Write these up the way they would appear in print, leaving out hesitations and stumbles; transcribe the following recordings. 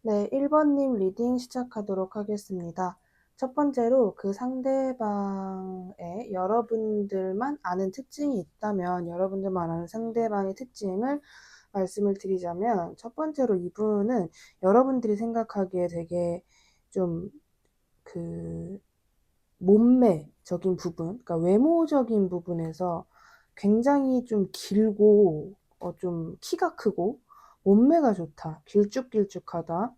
네, 1번님 리딩 시작하도록 하겠습니다. 첫 번째로 그 상대방의 여러분들만 아는 특징이 있다면 여러분들만 아는 상대방의 특징을 말씀을 드리자면 첫 번째로 이분은 여러분들이 생각하기에 되게 좀 그 몸매적인 부분, 그러니까 외모적인 부분에서 굉장히 좀 길고 좀 키가 크고 몸매가 좋다, 길쭉길쭉하다,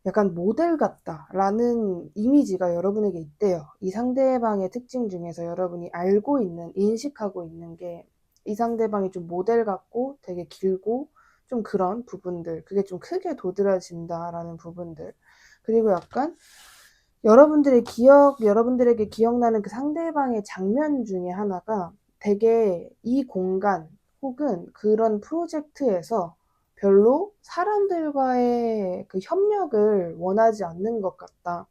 약간 모델 같다라는 이미지가 여러분에게 있대요. 이 상대방의 특징 중에서 여러분이 알고 있는, 인식하고 있는 게 이 상대방이 좀 모델 같고 되게 길고 좀 그런 부분들, 그게 좀 크게 도드라진다라는 부분들. 그리고 약간 여러분들에게 기억나는 그 상대방의 장면 중에 하나가 되게 이 공간 혹은 그런 프로젝트에서 별로 사람들과의 그 협력을 원하지 않는 것 같다.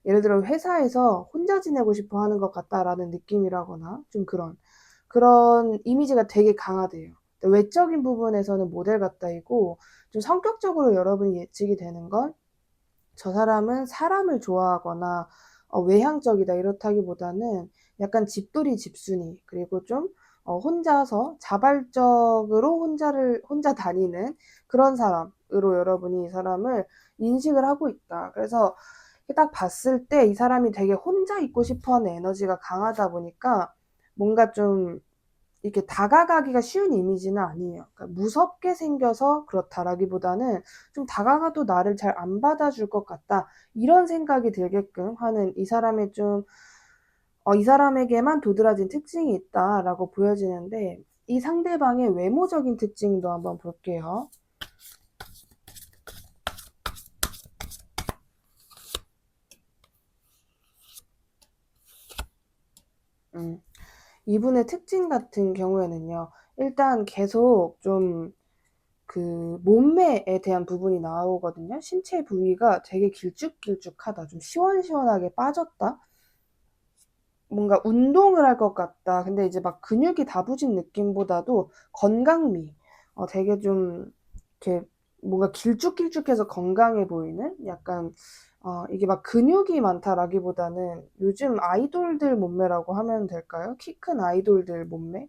예를 들어 회사에서 혼자 지내고 싶어 하는 것 같다라는 느낌이라거나 좀 그런 이미지가 되게 강하대요. 외적인 부분에서는 모델 같다이고 좀 성격적으로 여러분이 예측이 되는 건 저 사람은 사람을 좋아하거나 외향적이다 이렇다기보다는 약간 집돌이 집순이, 그리고 좀 혼자서 자발적으로 혼자 다니는 그런 사람으로 여러분이 이 사람을 인식을 하고 있다. 그래서 딱 봤을 때 이 사람이 되게 혼자 있고 싶어하는 에너지가 강하다 보니까 뭔가 좀 이렇게 다가가기가 쉬운 이미지는 아니에요. 그러니까 무섭게 생겨서 그렇다라기보다는 좀 다가가도 나를 잘 안 받아줄 것 같다, 이런 생각이 들게끔 하는 이 사람의 좀 이 사람에게만 도드라진 특징이 있다라고 보여지는데, 이 상대방의 외모적인 특징도 한번 볼게요. 이분의 특징 같은 경우에는요, 일단 계속 좀 그 몸매에 대한 부분이 나오거든요. 신체 부위가 되게 길쭉길쭉하다, 좀 시원시원하게 빠졌다, 뭔가 운동을 할 것 같다. 근데 이제 막 근육이 다부진 느낌보다도 건강미, 되게 좀 이렇게 뭔가 길쭉길쭉해서 건강해 보이는, 약간 이게 막 근육이 많다라기보다는 요즘 아이돌들 몸매라고 하면 될까요? 키 큰 아이돌들 몸매,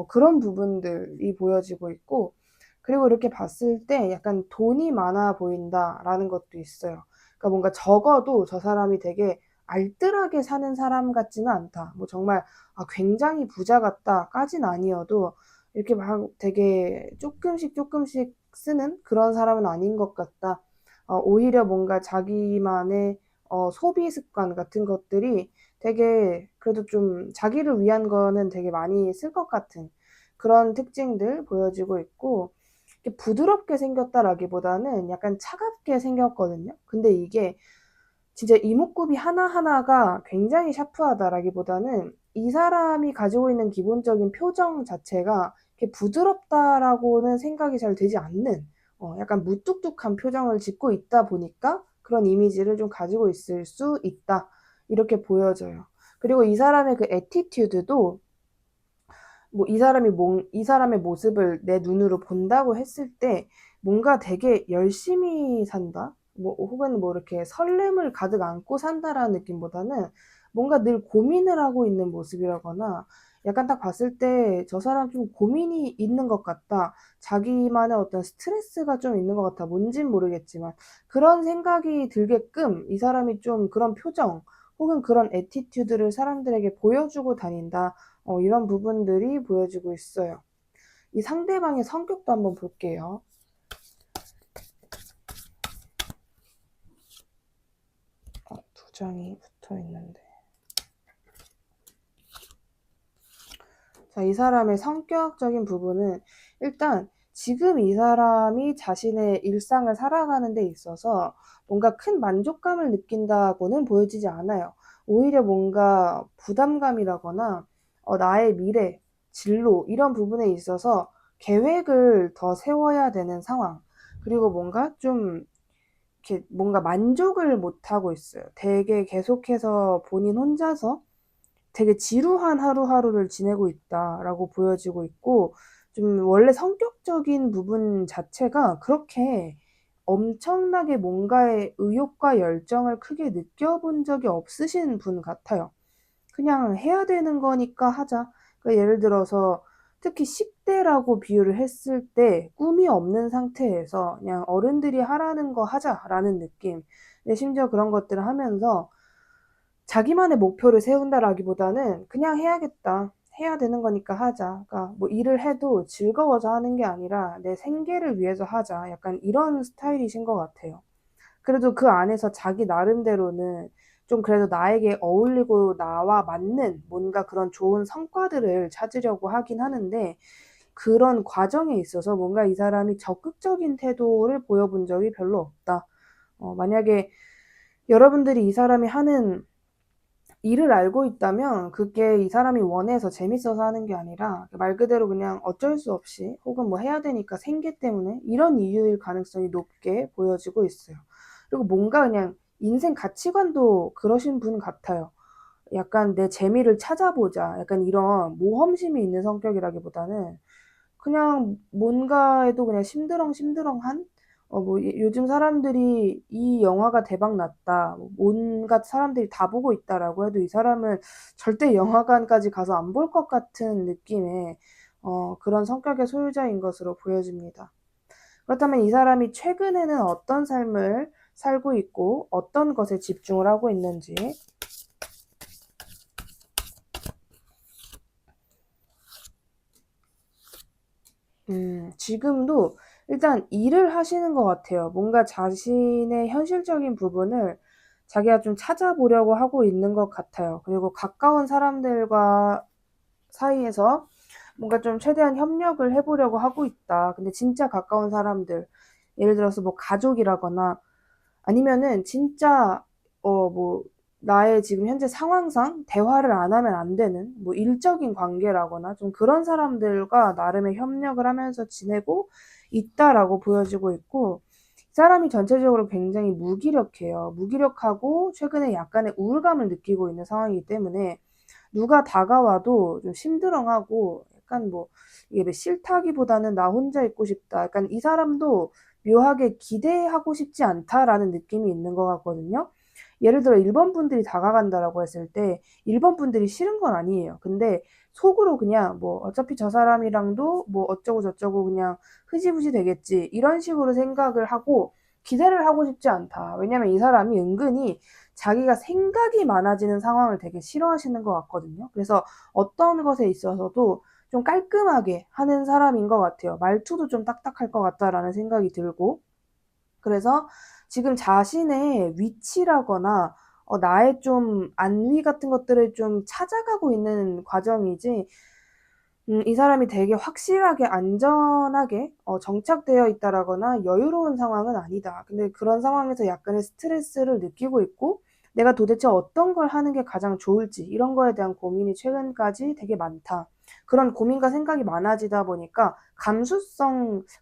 그런 부분들이 보여지고 있고, 그리고 이렇게 봤을 때 약간 돈이 많아 보인다라는 것도 있어요. 그러니까 뭔가 적어도 저 사람이 되게 알뜰하게 사는 사람 같지는 않다. 뭐 정말 굉장히 부자 같다까진 아니어도 이렇게 막 되게 조금씩 쓰는 그런 사람은 아닌 것 같다. 오히려 뭔가 자기만의 소비 습관 같은 것들이 되게 그래도 좀 자기를 위한 거는 되게 많이 쓸 것 같은 그런 특징들 보여지고 있고, 이렇게 부드럽게 생겼다라기보다는 약간 차갑게 생겼거든요. 근데 이게 진짜 이목구비 하나하나가 굉장히 샤프하다라기보다는 이 사람이 가지고 있는 기본적인 표정 자체가 이렇게 부드럽다라고는 생각이 잘 되지 않는, 약간 무뚝뚝한 표정을 짓고 있다 보니까 그런 이미지를 좀 가지고 있을 수 있다, 이렇게 보여져요. 그리고 이 사람의 그 애티튜드도 뭐 이 사람의 모습을 내 눈으로 본다고 했을 때 뭔가 되게 열심히 산다, 뭐 혹은 뭐 이렇게 설렘을 가득 안고 산다라는 느낌보다는 뭔가 늘 고민을 하고 있는 모습이라거나, 약간 딱 봤을 때 저 사람 좀 고민이 있는 것 같다, 자기만의 어떤 스트레스가 좀 있는 것 같아, 뭔진 모르겠지만 그런 생각이 들게끔 이 사람이 좀 그런 표정 혹은 그런 애티튜드를 사람들에게 보여주고 다닌다, 이런 부분들이 보여지고 있어요. 이 상대방의 성격도 한번 볼게요. 두 장이 붙어 있는데. 자, 이 사람의 성격적인 부분은 일단 지금 이 사람이 자신의 일상을 살아가는 데 있어서 뭔가 큰 만족감을 느낀다고는 보여지지 않아요. 오히려 뭔가 부담감이라거나 나의 미래, 진로 이런 부분에 있어서 계획을 더 세워야 되는 상황. 그리고 뭔가 좀 이렇게 뭔가 만족을 못 하고 있어요. 되게 계속해서 본인 혼자서 되게 지루한 하루하루를 지내고 있다라고 보여지고 있고, 좀 원래 성격적인 부분 자체가 그렇게 엄청나게 뭔가에 의욕과 열정을 크게 느껴본 적이 없으신 분 같아요. 그냥 해야 되는 거니까 하자. 그러니까 예를 들어서 특히 10대라고 비유를 했을 때 꿈이 없는 상태에서 그냥 어른들이 하라는 거 하자라는 느낌. 근데 심지어 그런 것들을 하면서 자기만의 목표를 세운다라기보다는 그냥 해야겠다. 해야 되는 거니까 하자. 그러니까 뭐 일을 해도 즐거워서 하는 게 아니라 내 생계를 위해서 하자. 약간 이런 스타일이신 것 같아요. 그래도 그 안에서 자기 나름대로는 좀 그래도 나에게 어울리고 나와 맞는 뭔가 그런 좋은 성과들을 찾으려고 하긴 하는데 그런 과정에 있어서 뭔가 이 사람이 적극적인 태도를 보여본 적이 별로 없다. 만약에 여러분들이 이 사람이 하는 일을 알고 있다면 그게 이 사람이 원해서 재밌어서 하는 게 아니라 말 그대로 그냥 어쩔 수 없이 혹은 뭐 해야 되니까 생계 때문에 이런 이유일 가능성이 높게 보여지고 있어요. 그리고 뭔가 그냥 인생 가치관도 그러신 분 같아요. 약간 내 재미를 찾아보자. 약간 이런 모험심이 있는 성격이라기보다는 그냥 뭔가에도 그냥 심드렁심드렁한 뭐 요즘 사람들이 이 영화가 대박 났다. 뭐 온갖 사람들이 다 보고 있다라고 해도 이 사람은 절대 영화관까지 가서 안 볼 것 같은 느낌의 그런 성격의 소유자인 것으로 보여집니다. 그렇다면 이 사람이 최근에는 어떤 삶을 살고 있고 어떤 것에 집중을 하고 있는지 지금도 일단 일을 하시는 것 같아요. 뭔가 자신의 현실적인 부분을 자기가 좀 찾아보려고 하고 있는 것 같아요. 그리고 가까운 사람들과 사이에서 뭔가 좀 최대한 협력을 해보려고 하고 있다. 근데 진짜 가까운 사람들, 예를 들어서 뭐 가족이라거나 아니면은 진짜 뭐 나의 지금 현재 상황상 대화를 안 하면 안 되는 뭐 일적인 관계라거나 좀 그런 사람들과 나름의 협력을 하면서 지내고 있다라고 보여지고 있고 이 사람이 전체적으로 굉장히 무기력해요. 무기력하고 최근에 약간의 우울감을 느끼고 있는 상황이기 때문에 누가 다가와도 좀 심드렁하고 약간 뭐 이게 뭐 싫다기보다는 나 혼자 있고 싶다. 약간 이 사람도 묘하게 기대하고 싶지 않다라는 느낌이 있는 것 같거든요. 예를 들어 일본 분들이 다가간다라고 했을 때 일본 분들이 싫은 건 아니에요. 근데 속으로 그냥 뭐 어차피 저 사람이랑도 뭐 어쩌고 저쩌고 그냥 흐지부지 되겠지 이런 식으로 생각을 하고 기대를 하고 싶지 않다. 왜냐면 이 사람이 은근히 자기가 생각이 많아지는 상황을 되게 싫어하시는 것 같거든요. 그래서 어떤 것에 있어서도 좀 깔끔하게 하는 사람인 것 같아요. 말투도 좀 딱딱할 것 같다라는 생각이 들고. 그래서 지금 자신의 위치라거나 나의 좀 안위 같은 것들을 좀 찾아가고 있는 과정이지, 이 사람이 되게 확실하게 안전하게 정착되어 있다라거나 여유로운 상황은 아니다. 근데 그런 상황에서 약간의 스트레스를 느끼고 있고 내가 도대체 어떤 걸 하는 게 가장 좋을지 이런 거에 대한 고민이 최근까지 되게 많다. 그런 고민과 생각이 많아지다 보니까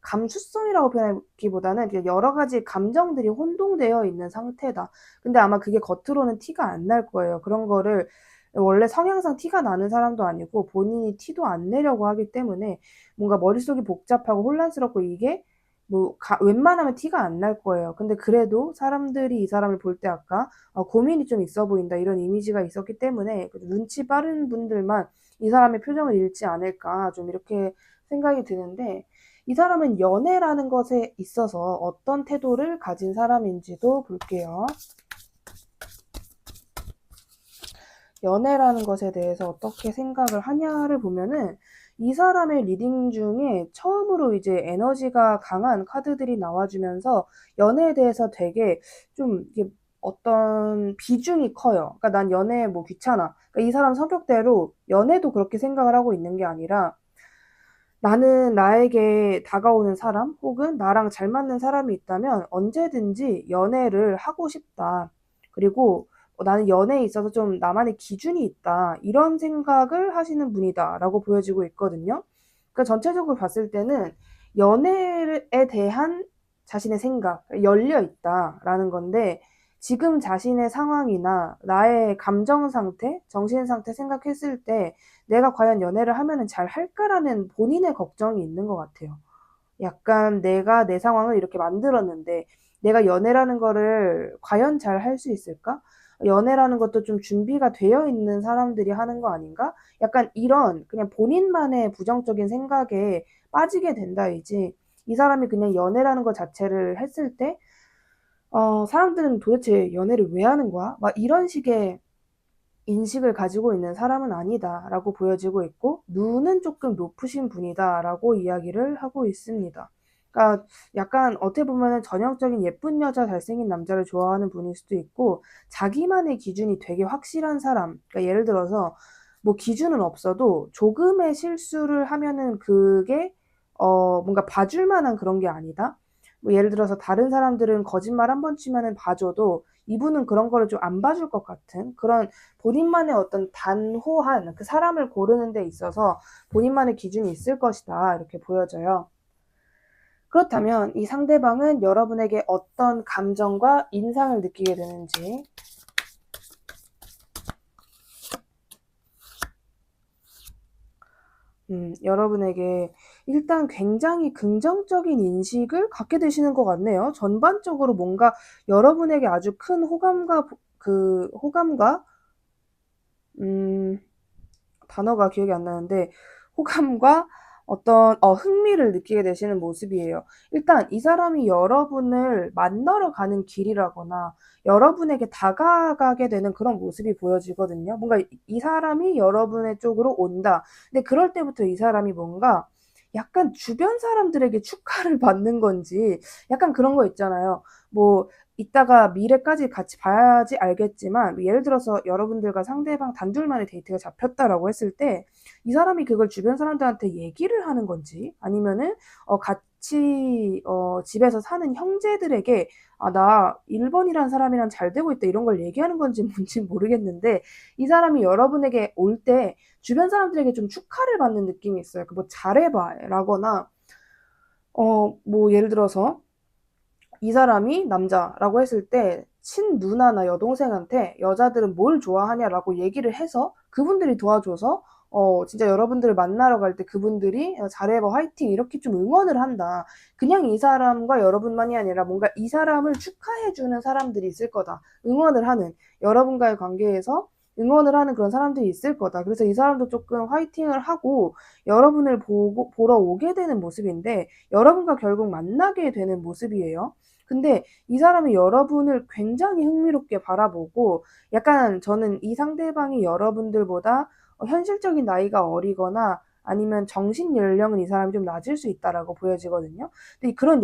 감수성이라고 표현하기보다는 그냥 여러 가지 감정들이 혼동되어 있는 상태다. 근데 아마 그게 겉으로는 티가 안 날 거예요. 그런 거를 원래 성향상 티가 나는 사람도 아니고 본인이 티도 안 내려고 하기 때문에 뭔가 머릿속이 복잡하고 혼란스럽고 이게 뭐 웬만하면 티가 안 날 거예요. 근데 그래도 사람들이 이 사람을 볼 때 아까 고민이 좀 있어 보인다 이런 이미지가 있었기 때문에 눈치 빠른 분들만 이 사람의 표정을 읽지 않을까 좀 이렇게 생각이 드는데 이 사람은 연애라는 것에 있어서 어떤 태도를 가진 사람인지도 볼게요. 연애라는 것에 대해서 어떻게 생각을 하냐를 보면은 이 사람의 리딩 중에 처음으로 이제 에너지가 강한 카드들이 나와주면서 연애에 대해서 되게 좀 이게 어떤 비중이 커요. 그러니까 난 연애 뭐 귀찮아. 그러니까 이 사람 성격대로 연애도 그렇게 생각을 하고 있는 게 아니라 나는 나에게 다가오는 사람 혹은 나랑 잘 맞는 사람이 있다면 언제든지 연애를 하고 싶다. 그리고 나는 연애에 있어서 좀 나만의 기준이 있다. 이런 생각을 하시는 분이다라고 보여지고 있거든요. 그러니까 전체적으로 봤을 때는 연애에 대한 자신의 생각, 열려 있다라는 건데 지금 자신의 상황이나 나의 감정 상태, 정신 상태 생각했을 때 내가 과연 연애를 하면은 잘 할까라는 본인의 걱정이 있는 것 같아요. 약간 내가 내 상황을 이렇게 만들었는데 내가 연애라는 거를 과연 잘 할 수 있을까? 연애라는 것도 좀 준비가 되어 있는 사람들이 하는 거 아닌가? 약간 이런 그냥 본인만의 부정적인 생각에 빠지게 된다이지 이 사람이 그냥 연애라는 것 자체를 했을 때 사람들은 도대체 연애를 왜 하는 거야? 막 이런 식의 인식을 가지고 있는 사람은 아니다라고 보여지고 있고 눈은 조금 높으신 분이다라고 이야기를 하고 있습니다. 그러니까 약간 어떻게 보면은 전형적인 예쁜 여자 잘생긴 남자를 좋아하는 분일 수도 있고 자기만의 기준이 되게 확실한 사람. 그러니까 예를 들어서 뭐 기준은 없어도 조금의 실수를 하면은 그게 뭔가 봐줄 만한 그런 게 아니다. 뭐 예를 들어서 다른 사람들은 거짓말 한 번 치면은 봐줘도 이분은 그런 거를 좀 안 봐줄 것 같은 그런 본인만의 어떤 단호한 그 사람을 고르는 데 있어서 본인만의 기준이 있을 것이다. 이렇게 보여져요. 그렇다면 이 상대방은 여러분에게 어떤 감정과 인상을 느끼게 되는지, 여러분에게 일단 굉장히 긍정적인 인식을 갖게 되시는 것 같네요. 전반적으로 뭔가 여러분에게 아주 큰 호감과, 음, 단어가 기억이 안 나는데 호감과 어떤 흥미를 느끼게 되시는 모습이에요. 일단 이 사람이 여러분을 만나러 가는 길이라거나 여러분에게 다가가게 되는 그런 모습이 보여지거든요. 뭔가 이 사람이 여러분의 쪽으로 온다. 근데 그럴 때부터 이 사람이 뭔가 약간 주변 사람들에게 축하를 받는 건지 약간 그런 거 있잖아요. 뭐 이따가 미래까지 같이 봐야지 알겠지만 예를 들어서 여러분들과 상대방 단둘만의 데이트가 잡혔다라고 했을 때 이 사람이 그걸 주변 사람들한테 얘기를 하는 건지 아니면은 같이 집에서 사는 형제들에게 아, 나 1번이라는 사람이랑 잘 되고 있다 이런 걸 얘기하는 건지 뭔지 모르겠는데 이 사람이 여러분에게 올 때 주변 사람들에게 좀 축하를 받는 느낌이 있어요. 그 뭐 잘해봐 라거나 뭐 예를 들어서 이 사람이 남자라고 했을 때 친누나나 여동생한테 여자들은 뭘 좋아하냐라고 얘기를 해서 그분들이 도와줘서 진짜 여러분들을 만나러 갈 때 그분들이 잘해봐 화이팅 이렇게 좀 응원을 한다. 그냥 이 사람과 여러분만이 아니라 뭔가 이 사람을 축하해주는 사람들이 있을 거다. 응원을 하는 여러분과의 관계에서 응원을 하는 그런 사람들이 있을 거다. 그래서 이 사람도 조금 화이팅을 하고 여러분을 보러 오게 되는 모습인데 여러분과 결국 만나게 되는 모습이에요. 근데 이 사람이 여러분을 굉장히 흥미롭게 바라보고 약간 저는 이 상대방이 여러분들보다 현실적인 나이가 어리거나 아니면 정신 연령은 이 사람이 좀 낮을 수 있다라고 보여지거든요. 근데 그런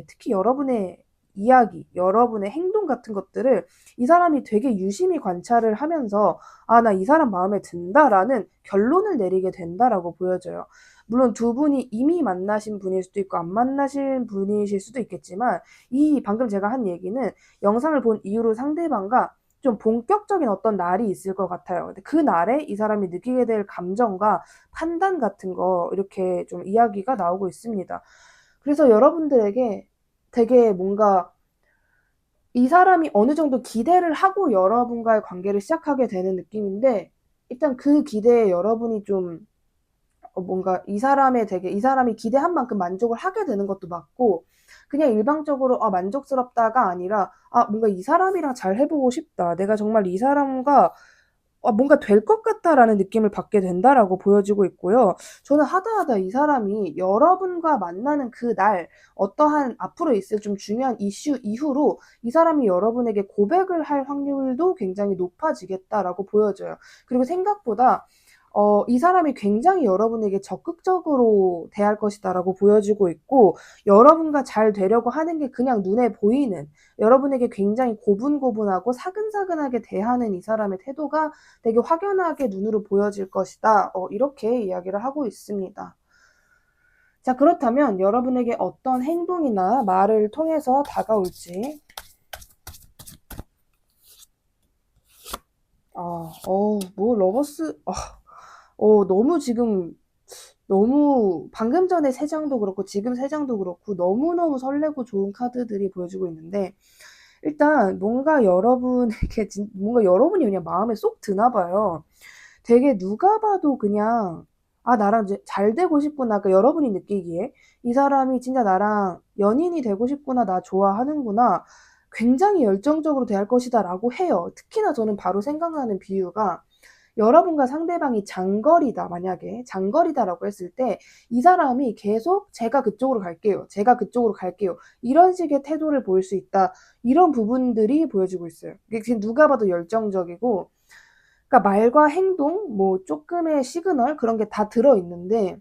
특히 여러분의 이야기, 여러분의 행동 같은 것들을 이 사람이 되게 유심히 관찰을 하면서 아, 나 이 사람 마음에 든다라는 결론을 내리게 된다라고 보여져요. 물론 두 분이 이미 만나신 분일 수도 있고 안 만나신 분이실 수도 있겠지만 이 방금 제가 한 얘기는 영상을 본 이후로 상대방과 좀 본격적인 어떤 날이 있을 것 같아요. 근데 그 날에 이 사람이 느끼게 될 감정과 판단 같은 거 이렇게 좀 이야기가 나오고 있습니다. 그래서 여러분들에게 되게 뭔가 이 사람이 어느 정도 기대를 하고 여러분과의 관계를 시작하게 되는 느낌인데 일단 그 기대에 여러분이 좀 뭔가 이 사람이 기대한 만큼 만족을 하게 되는 것도 맞고, 그냥 일방적으로, 만족스럽다가 아니라, 뭔가 이 사람이랑 잘 해보고 싶다. 내가 정말 이 사람과 뭔가 될 것 같다라는 느낌을 받게 된다라고 보여지고 있고요. 저는 하다하다 이 사람이 여러분과 만나는 그 날, 어떠한 앞으로 있을 좀 중요한 이슈 이후로 이 사람이 여러분에게 고백을 할 확률도 굉장히 높아지겠다라고 보여져요. 그리고 생각보다 이 사람이 굉장히 여러분에게 적극적으로 대할 것이다라고 보여지고 있고, 여러분과 잘 되려고 하는 게 그냥 눈에 보이는, 여러분에게 굉장히 고분고분하고 사근사근하게 대하는 이 사람의 태도가 되게 확연하게 눈으로 보여질 것이다. 이렇게 이야기를 하고 있습니다. 자, 그렇다면 여러분에게 어떤 행동이나 말을 통해서 다가올지, 뭐, 너무 지금 너무 방금 전에 세 장도 그렇고 지금 세 장도 그렇고 너무너무 설레고 좋은 카드들이 보여지고 있는데 일단 뭔가 여러분이 그냥 마음에 쏙 드나 봐요. 되게 누가 봐도 그냥 아, 나랑 이제 잘 되고 싶구나. 그러니까 여러분이 느끼기에 이 사람이 진짜 나랑 연인이 되고 싶구나, 나 좋아하는구나, 굉장히 열정적으로 대할 것이다라고 해요. 특히나 저는 바로 생각나는 비유가, 여러분과 상대방이 장거리다, 만약에 장거리다라고 했을 때 이 사람이 계속 제가 그쪽으로 갈게요, 제가 그쪽으로 갈게요, 이런 식의 태도를 보일 수 있다. 이런 부분들이 보여지고 있어요. 이게 지금 누가 봐도 열정적이고, 그러니까 말과 행동, 뭐 조금의 시그널 그런 게 다 들어있는데,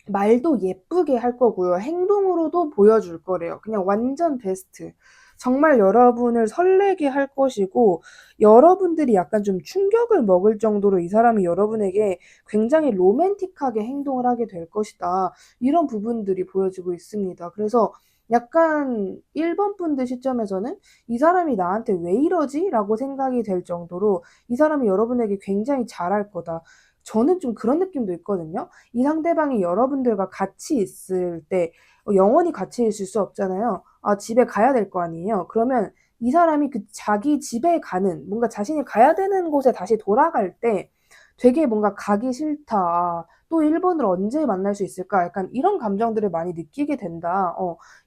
말도 예쁘게 할 거고요. 행동으로도 보여줄 거래요. 그냥 완전 베스트. 정말 여러분을 설레게 할 것이고, 여러분들이 약간 좀 충격을 먹을 정도로 이 사람이 여러분에게 굉장히 로맨틱하게 행동을 하게 될 것이다. 이런 부분들이 보여지고 있습니다. 그래서 약간 1번 분들 시점에서는 이 사람이 나한테 왜 이러지? 라고 생각이 될 정도로 이 사람이 여러분에게 굉장히 잘할 거다. 저는 좀 그런 느낌도 있거든요. 이 상대방이 여러분들과 같이 있을 때, 영원히 같이 있을 수 없잖아요. 아, 집에 가야 될 거 아니에요. 그러면 이 사람이 그 자기 집에 가는, 뭔가 자신이 가야 되는 곳에 다시 돌아갈 때 되게 뭔가 가기 싫다. 아, 또 일본을 언제 만날 수 있을까? 약간 이런 감정들을 많이 느끼게 된다.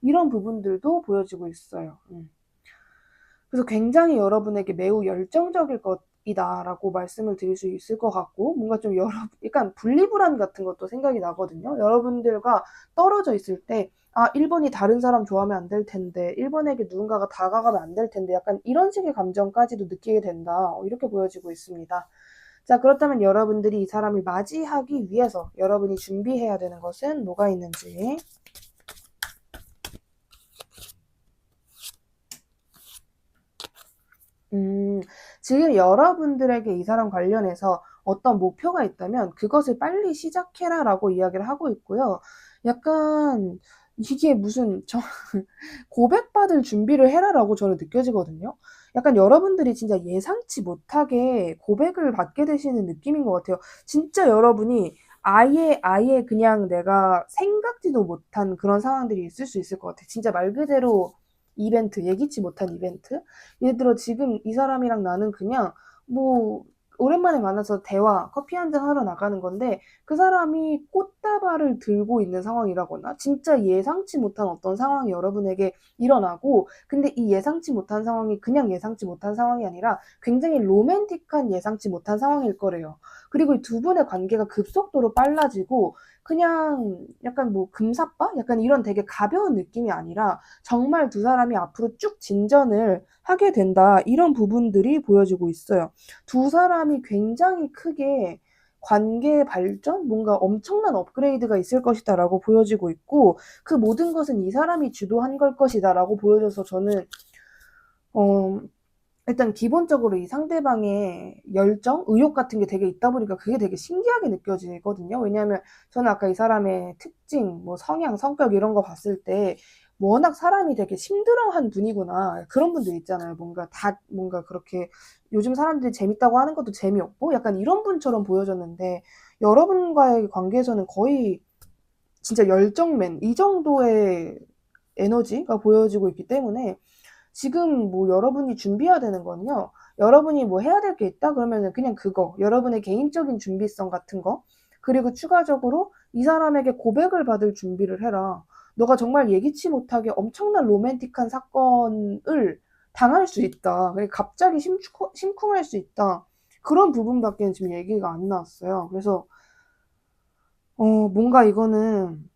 이런 부분들도 보여지고 있어요. 그래서 굉장히 여러분에게 매우 열정적일 것이다라고 말씀을 드릴 수 있을 것 같고, 뭔가 좀 약간 분리불안 같은 것도 생각이 나거든요. 여러분들과 떨어져 있을 때, 아, 일본이 다른 사람 좋아하면 안 될 텐데, 일본에게 누군가가 다가가면 안 될 텐데, 약간 이런 식의 감정까지도 느끼게 된다. 이렇게 보여지고 있습니다. 자, 그렇다면 여러분들이 이 사람을 맞이하기 위해서 여러분이 준비해야 되는 것은 뭐가 있는지. 음, 지금 여러분들에게 이 사람 관련해서 어떤 목표가 있다면 그것을 빨리 시작해라라고 이야기를 하고 있고요. 약간 이게 무슨 고백받을 준비를 해라라고 저는 느껴지거든요. 약간 여러분들이 진짜 예상치 못하게 고백을 받게 되시는 느낌인 것 같아요. 진짜 여러분이 아예 그냥 내가 생각지도 못한 그런 상황들이 있을 수 있을 것 같아요. 진짜 말 그대로 이벤트, 예기치 못한 이벤트? 예를 들어 지금 이 사람이랑 나는 그냥 뭐 오랜만에 만나서 대화, 커피 한잔 하러 나가는 건데, 그 사람이 꽃다발을 들고 있는 상황이라거나 진짜 예상치 못한 어떤 상황이 여러분에게 일어나고, 근데 이 예상치 못한 상황이 그냥 예상치 못한 상황이 아니라 굉장히 로맨틱한 예상치 못한 상황일 거래요. 그리고 이 두 분의 관계가 급속도로 빨라지고, 그냥 약간 뭐 금사빠? 약간 이런 되게 가벼운 느낌이 아니라 정말 두 사람이 앞으로 쭉 진전을 하게 된다. 이런 부분들이 보여지고 있어요. 두 사람이 굉장히 크게 관계 발전? 뭔가 엄청난 업그레이드가 있을 것이다라고 보여지고 있고, 그 모든 것은 이 사람이 주도한 걸 것이다라고 보여져서 저는 어 일단 기본적으로 이 상대방의 열정, 의욕 같은 게 되게 있다 보니까 그게 되게 신기하게 느껴지거든요. 왜냐하면 저는 아까 이 사람의 특징, 뭐 성향, 성격 이런 거 봤을 때 워낙 사람이 되게 심드렁한 분이구나. 그런 분들 있잖아요. 뭔가 그렇게 요즘 사람들이 재밌다고 하는 것도 재미없고 약간 이런 분처럼 보여졌는데, 여러분과의 관계에서는 거의 진짜 열정맨 이 정도의 에너지가 보여지고 있기 때문에, 지금 뭐 여러분이 준비해야 되는 거는요. 여러분이 뭐 해야 될 게 있다 그러면은 그냥 그거, 여러분의 개인적인 준비성 같은 거, 그리고 추가적으로 이 사람에게 고백을 받을 준비를 해라. 너가 정말 예기치 못하게 엄청난 로맨틱한 사건을 당할 수 있다. 갑자기 심쿵할 수 있다. 그런 부분밖에 지금 얘기가 안 나왔어요. 그래서 뭔가 이거는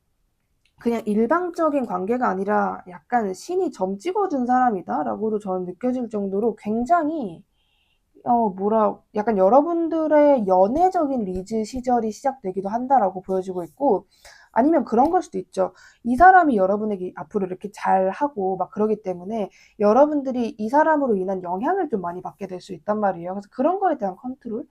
그냥 일방적인 관계가 아니라 약간 신이 점 찍어준 사람이다라고도 저는 느껴질 정도로 굉장히 약간 여러분들의 연애적인 리즈 시절이 시작되기도 한다라고 보여지고 있고, 아니면 그런 걸 수도 있죠. 이 사람이 여러분에게 앞으로 이렇게 잘하고 막 그러기 때문에 여러분들이 이 사람으로 인한 영향을 좀 많이 받게 될 수 있단 말이에요. 그래서 그런 거에 대한 컨트롤?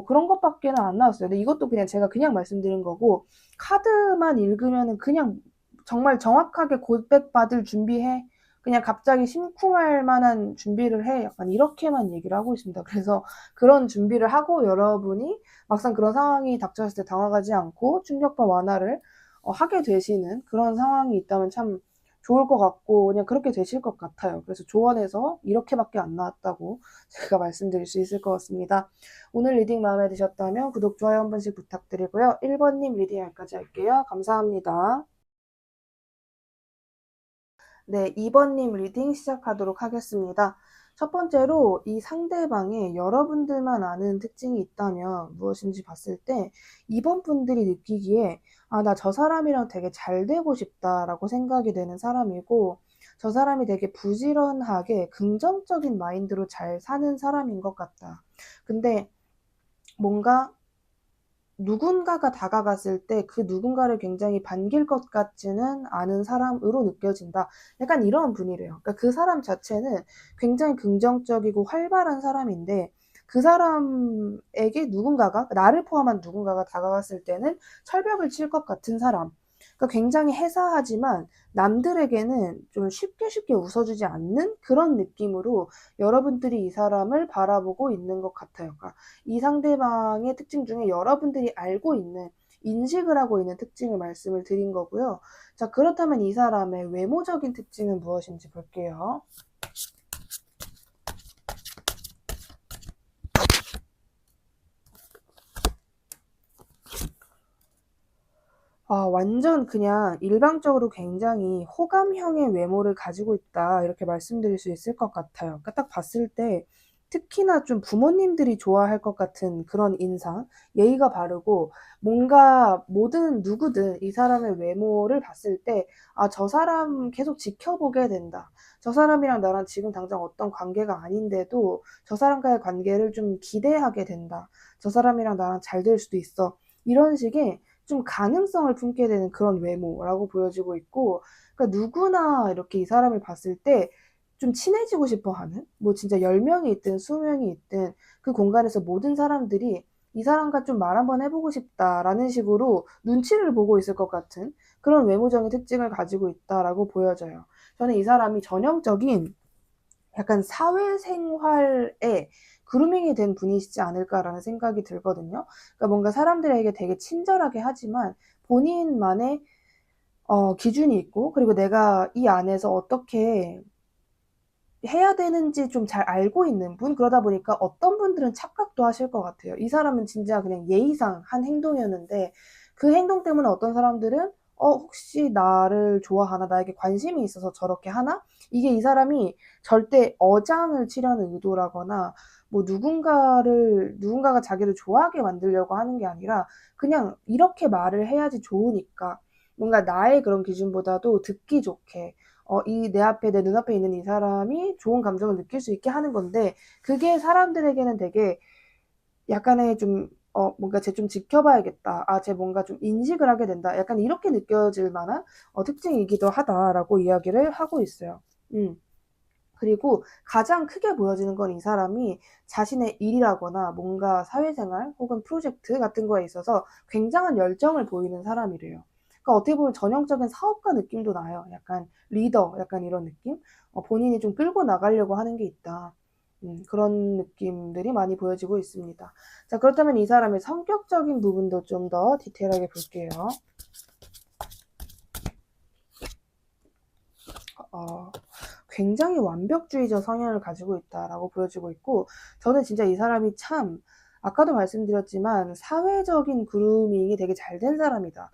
그런 것밖에는 안 나왔어요. 근데 이것도 그냥 제가 그냥 말씀드린 거고, 카드만 읽으면은 그냥 정말 정확하게 고백받을 준비해. 그냥 갑자기 심쿵할 만한 준비를 해. 약간 이렇게만 얘기를 하고 있습니다. 그래서 그런 준비를 하고 여러분이 막상 그런 상황이 닥쳤을 때 당황하지 않고 충격과 완화를 하게 되시는 그런 상황이 있다면 참 좋을 것 같고 그냥 그렇게 되실 것 같아요. 그래서 조언에서 이렇게밖에 안 나왔다고 제가 말씀드릴 수 있을 것 같습니다. 오늘 리딩 마음에 드셨다면 구독, 좋아요 한 번씩 부탁드리고요. 1번님 리딩 여기까지 할게요. 감사합니다. 네, 2번님 리딩 시작하도록 하겠습니다. 첫 번째로 이 상대방의 여러분들만 아는 특징이 있다면 무엇인지 봤을 때 2번 분들이 느끼기에 아, 나 저 사람이랑 되게 잘 되고 싶다라고 생각이 되는 사람이고 저 사람이 되게 부지런하게 긍정적인 마인드로 잘 사는 사람인 것 같다. 근데 뭔가 누군가가 다가갔을 때 그 누군가를 굉장히 반길 것 같지는 않은 사람으로 느껴진다. 약간 이런 분이래요. 그러니까 그 사람 자체는 굉장히 긍정적이고 활발한 사람인데 그 사람에게 누군가가, 나를 포함한 누군가가 다가갔을 때는 철벽을 칠 것 같은 사람. 그러니까 굉장히 해사하지만 남들에게는 좀 쉽게 쉽게 웃어주지 않는 그런 느낌으로 여러분들이 이 사람을 바라보고 있는 것 같아요. 그러니까 이 상대방의 특징 중에 여러분들이 알고 있는 인식을 하고 있는 특징을 말씀을 드린 거고요. 자, 그렇다면 이 사람의 외모적인 특징은 무엇인지 볼게요. 아, 완전 그냥 일방적으로 굉장히 호감형의 외모를 가지고 있다. 이렇게 말씀드릴 수 있을 것 같아요. 그러니까 딱 봤을 때 특히나 좀 부모님들이 좋아할 것 같은 그런 인상, 예의가 바르고 뭔가 모든 누구든 이 사람의 외모를 봤을 때 아, 저 사람 계속 지켜보게 된다. 저 사람이랑 나랑 지금 당장 어떤 관계가 아닌데도 저 사람과의 관계를 좀 기대하게 된다. 저 사람이랑 나랑 잘 될 수도 있어. 이런 식의 좀 가능성을 품게 되는 그런 외모라고 보여지고 있고, 그러니까 누구나 이렇게 이 사람을 봤을 때 좀 친해지고 싶어 하는, 뭐 진짜 10명이 있든 20명이 있든 그 공간에서 모든 사람들이 이 사람과 좀 말 한번 해보고 싶다라는 식으로 눈치를 보고 있을 것 같은 그런 외모적인 특징을 가지고 있다라고 보여져요. 저는 이 사람이 전형적인 약간 사회생활에 그루밍이 된 분이시지 않을까라는 생각이 들거든요. 그러니까 뭔가 사람들에게 되게 친절하게 하지만 본인만의 기준이 있고 그리고 내가 이 안에서 어떻게 해야 되는지 좀 잘 알고 있는 분? 그러다 보니까 어떤 분들은 착각도 하실 것 같아요. 이 사람은 진짜 그냥 예의상 한 행동이었는데 그 행동 때문에 어떤 사람들은 혹시 나를 좋아하나? 나에게 관심이 있어서 저렇게 하나? 이게 이 사람이 절대 어장을 치려는 의도라거나 뭐 누군가가 자기를 좋아하게 만들려고 하는 게 아니라 그냥 이렇게 말을 해야지 좋으니까 뭔가 나의 그런 기준보다도 듣기 좋게 내 앞에, 내 눈앞에 있는 이 사람이 좋은 감정을 느낄 수 있게 하는 건데, 그게 사람들에게는 되게 약간의 좀, 뭔가 쟤 좀 지켜봐야겠다. 아, 쟤 뭔가 좀 인식을 하게 된다. 약간 이렇게 느껴질 만한 특징이기도 하다라고 이야기를 하고 있어요. 그리고 가장 크게 보여지는 건 이 사람이 자신의 일이라거나 뭔가 사회생활 혹은 프로젝트 같은 거에 있어서 굉장한 열정을 보이는 사람이래요. 그러니까 어떻게 보면 전형적인 사업가 느낌도 나요. 약간 리더, 약간 이런 느낌? 본인이 좀 끌고 나가려고 하는 게 있다. 그런 느낌들이 많이 보여지고 있습니다. 자, 그렇다면 이 사람의 성격적인 부분도 좀 더 디테일하게 볼게요. 어, 굉장히 완벽주의적 성향을 가지고 있다라고 보여지고 있고, 저는 진짜 이 사람이 참, 아까도 말씀드렸지만, 사회적인 그루밍이 되게 잘 된 사람이다.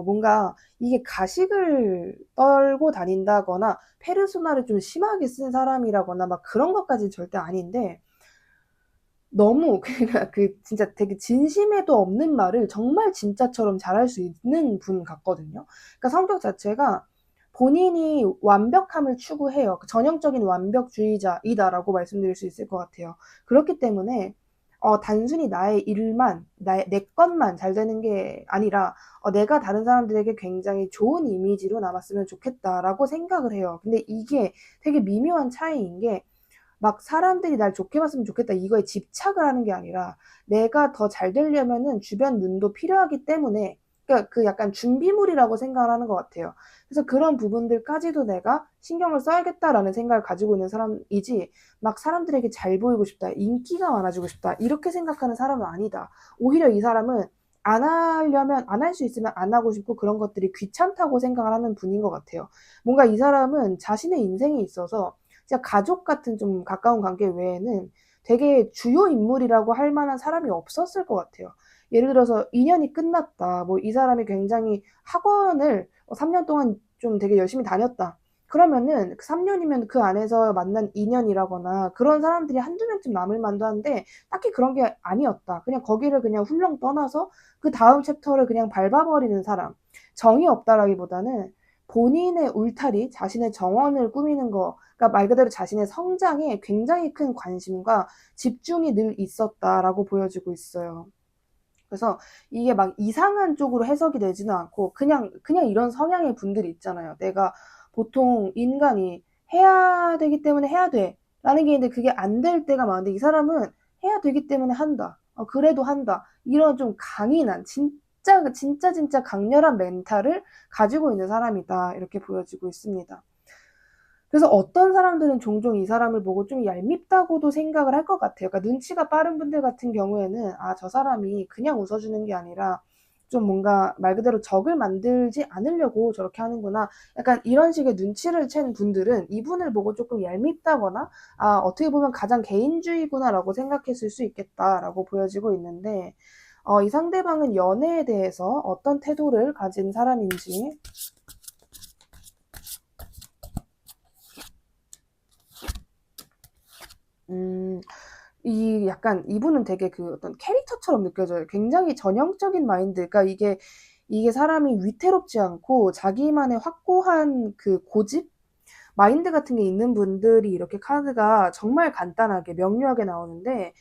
뭔가 이게 가식을 떨고 다닌다거나, 페르소나를 좀 심하게 쓴 사람이라거나, 막 그런 것까지는 절대 아닌데, 너무, 그러니까 그 진짜 되게 진심에도 없는 말을 정말 진짜처럼 잘할 수 있는 분 같거든요. 그러니까 성격 자체가 본인이 완벽함을 추구해요. 그 전형적인 완벽주의자이다라고 말씀드릴 수 있을 것 같아요. 그렇기 때문에 단순히 나의 일만, 내 것만 잘 되는 게 아니라 내가 다른 사람들에게 굉장히 좋은 이미지로 남았으면 좋겠다라고 생각을 해요. 근데 이게 되게 미묘한 차이인 게 막 사람들이 날 좋게 봤으면 좋겠다 이거에 집착을 하는 게 아니라 내가 더 잘 되려면은 주변 눈도 필요하기 때문에 그러니까 그 약간 준비물이라고 생각을 하는 것 같아요. 그래서 그런 부분들까지도 내가 신경을 써야겠다라는 생각을 가지고 있는 사람이지 막 사람들에게 잘 보이고 싶다, 인기가 많아지고 싶다 이렇게 생각하는 사람은 아니다. 오히려 이 사람은 안 하려면 안 할 수 있으면 안 하고 싶고 그런 것들이 귀찮다고 생각을 하는 분인 것 같아요. 뭔가 이 사람은 자신의 인생에 있어서 진짜 가족 같은 좀 가까운 관계 외에는 되게 주요 인물이라고 할 만한 사람이 없었을 것 같아요. 예를 들어서 인연이 끝났다. 뭐 이 사람이 굉장히 학원을 3년 동안 좀 되게 열심히 다녔다. 그러면은 그 3년이면 그 안에서 만난 인연이라거나 그런 사람들이 한두 명쯤 남을 만도 한데 딱히 그런 게 아니었다. 그냥 거기를 그냥 훌렁 떠나서 그 다음 챕터를 그냥 밟아버리는 사람. 정이 없다라기보다는 본인의 울타리, 자신의 정원을 꾸미는 거, 그러니까 말 그대로 자신의 성장에 굉장히 큰 관심과 집중이 늘 있었다라고 보여지고 있어요. 그래서 이게 막 이상한 쪽으로 해석이 되지는 않고 그냥 이런 성향의 분들이 있잖아요. 내가 보통 인간이 해야 되기 때문에 해야 돼 라는 게 있는데 그게 안 될 때가 많은데 이 사람은 해야 되기 때문에 한다. 그래도 한다. 이런 좀 강인한 진짜 강렬한 멘탈을 가지고 있는 사람이다. 이렇게 보여지고 있습니다. 그래서 어떤 사람들은 종종 이 사람을 보고 좀 얄밉다고도 생각을 할 것 같아요. 그러니까 눈치가 빠른 분들 같은 경우에는 저 사람이 그냥 웃어주는 게 아니라 좀 뭔가 말 그대로 적을 만들지 않으려고 저렇게 하는구나. 약간 이런 식의 눈치를 챈 분들은 이분을 보고 조금 얄밉다거나 어떻게 보면 가장 개인주의구나라고 생각했을 수 있겠다라고 보여지고 있는데 이 상대방은 연애에 대해서 어떤 태도를 가진 사람인지 음, 약간 이분은 되게 그 어떤 캐릭터처럼 느껴져요. 굉장히 전형적인 마인드. 그러니까 이게 사람이 위태롭지 않고 자기만의 확고한 그 고집? 마인드 같은 게 있는 분들이 이렇게 카드가 정말 간단하게 명료하게 나오는데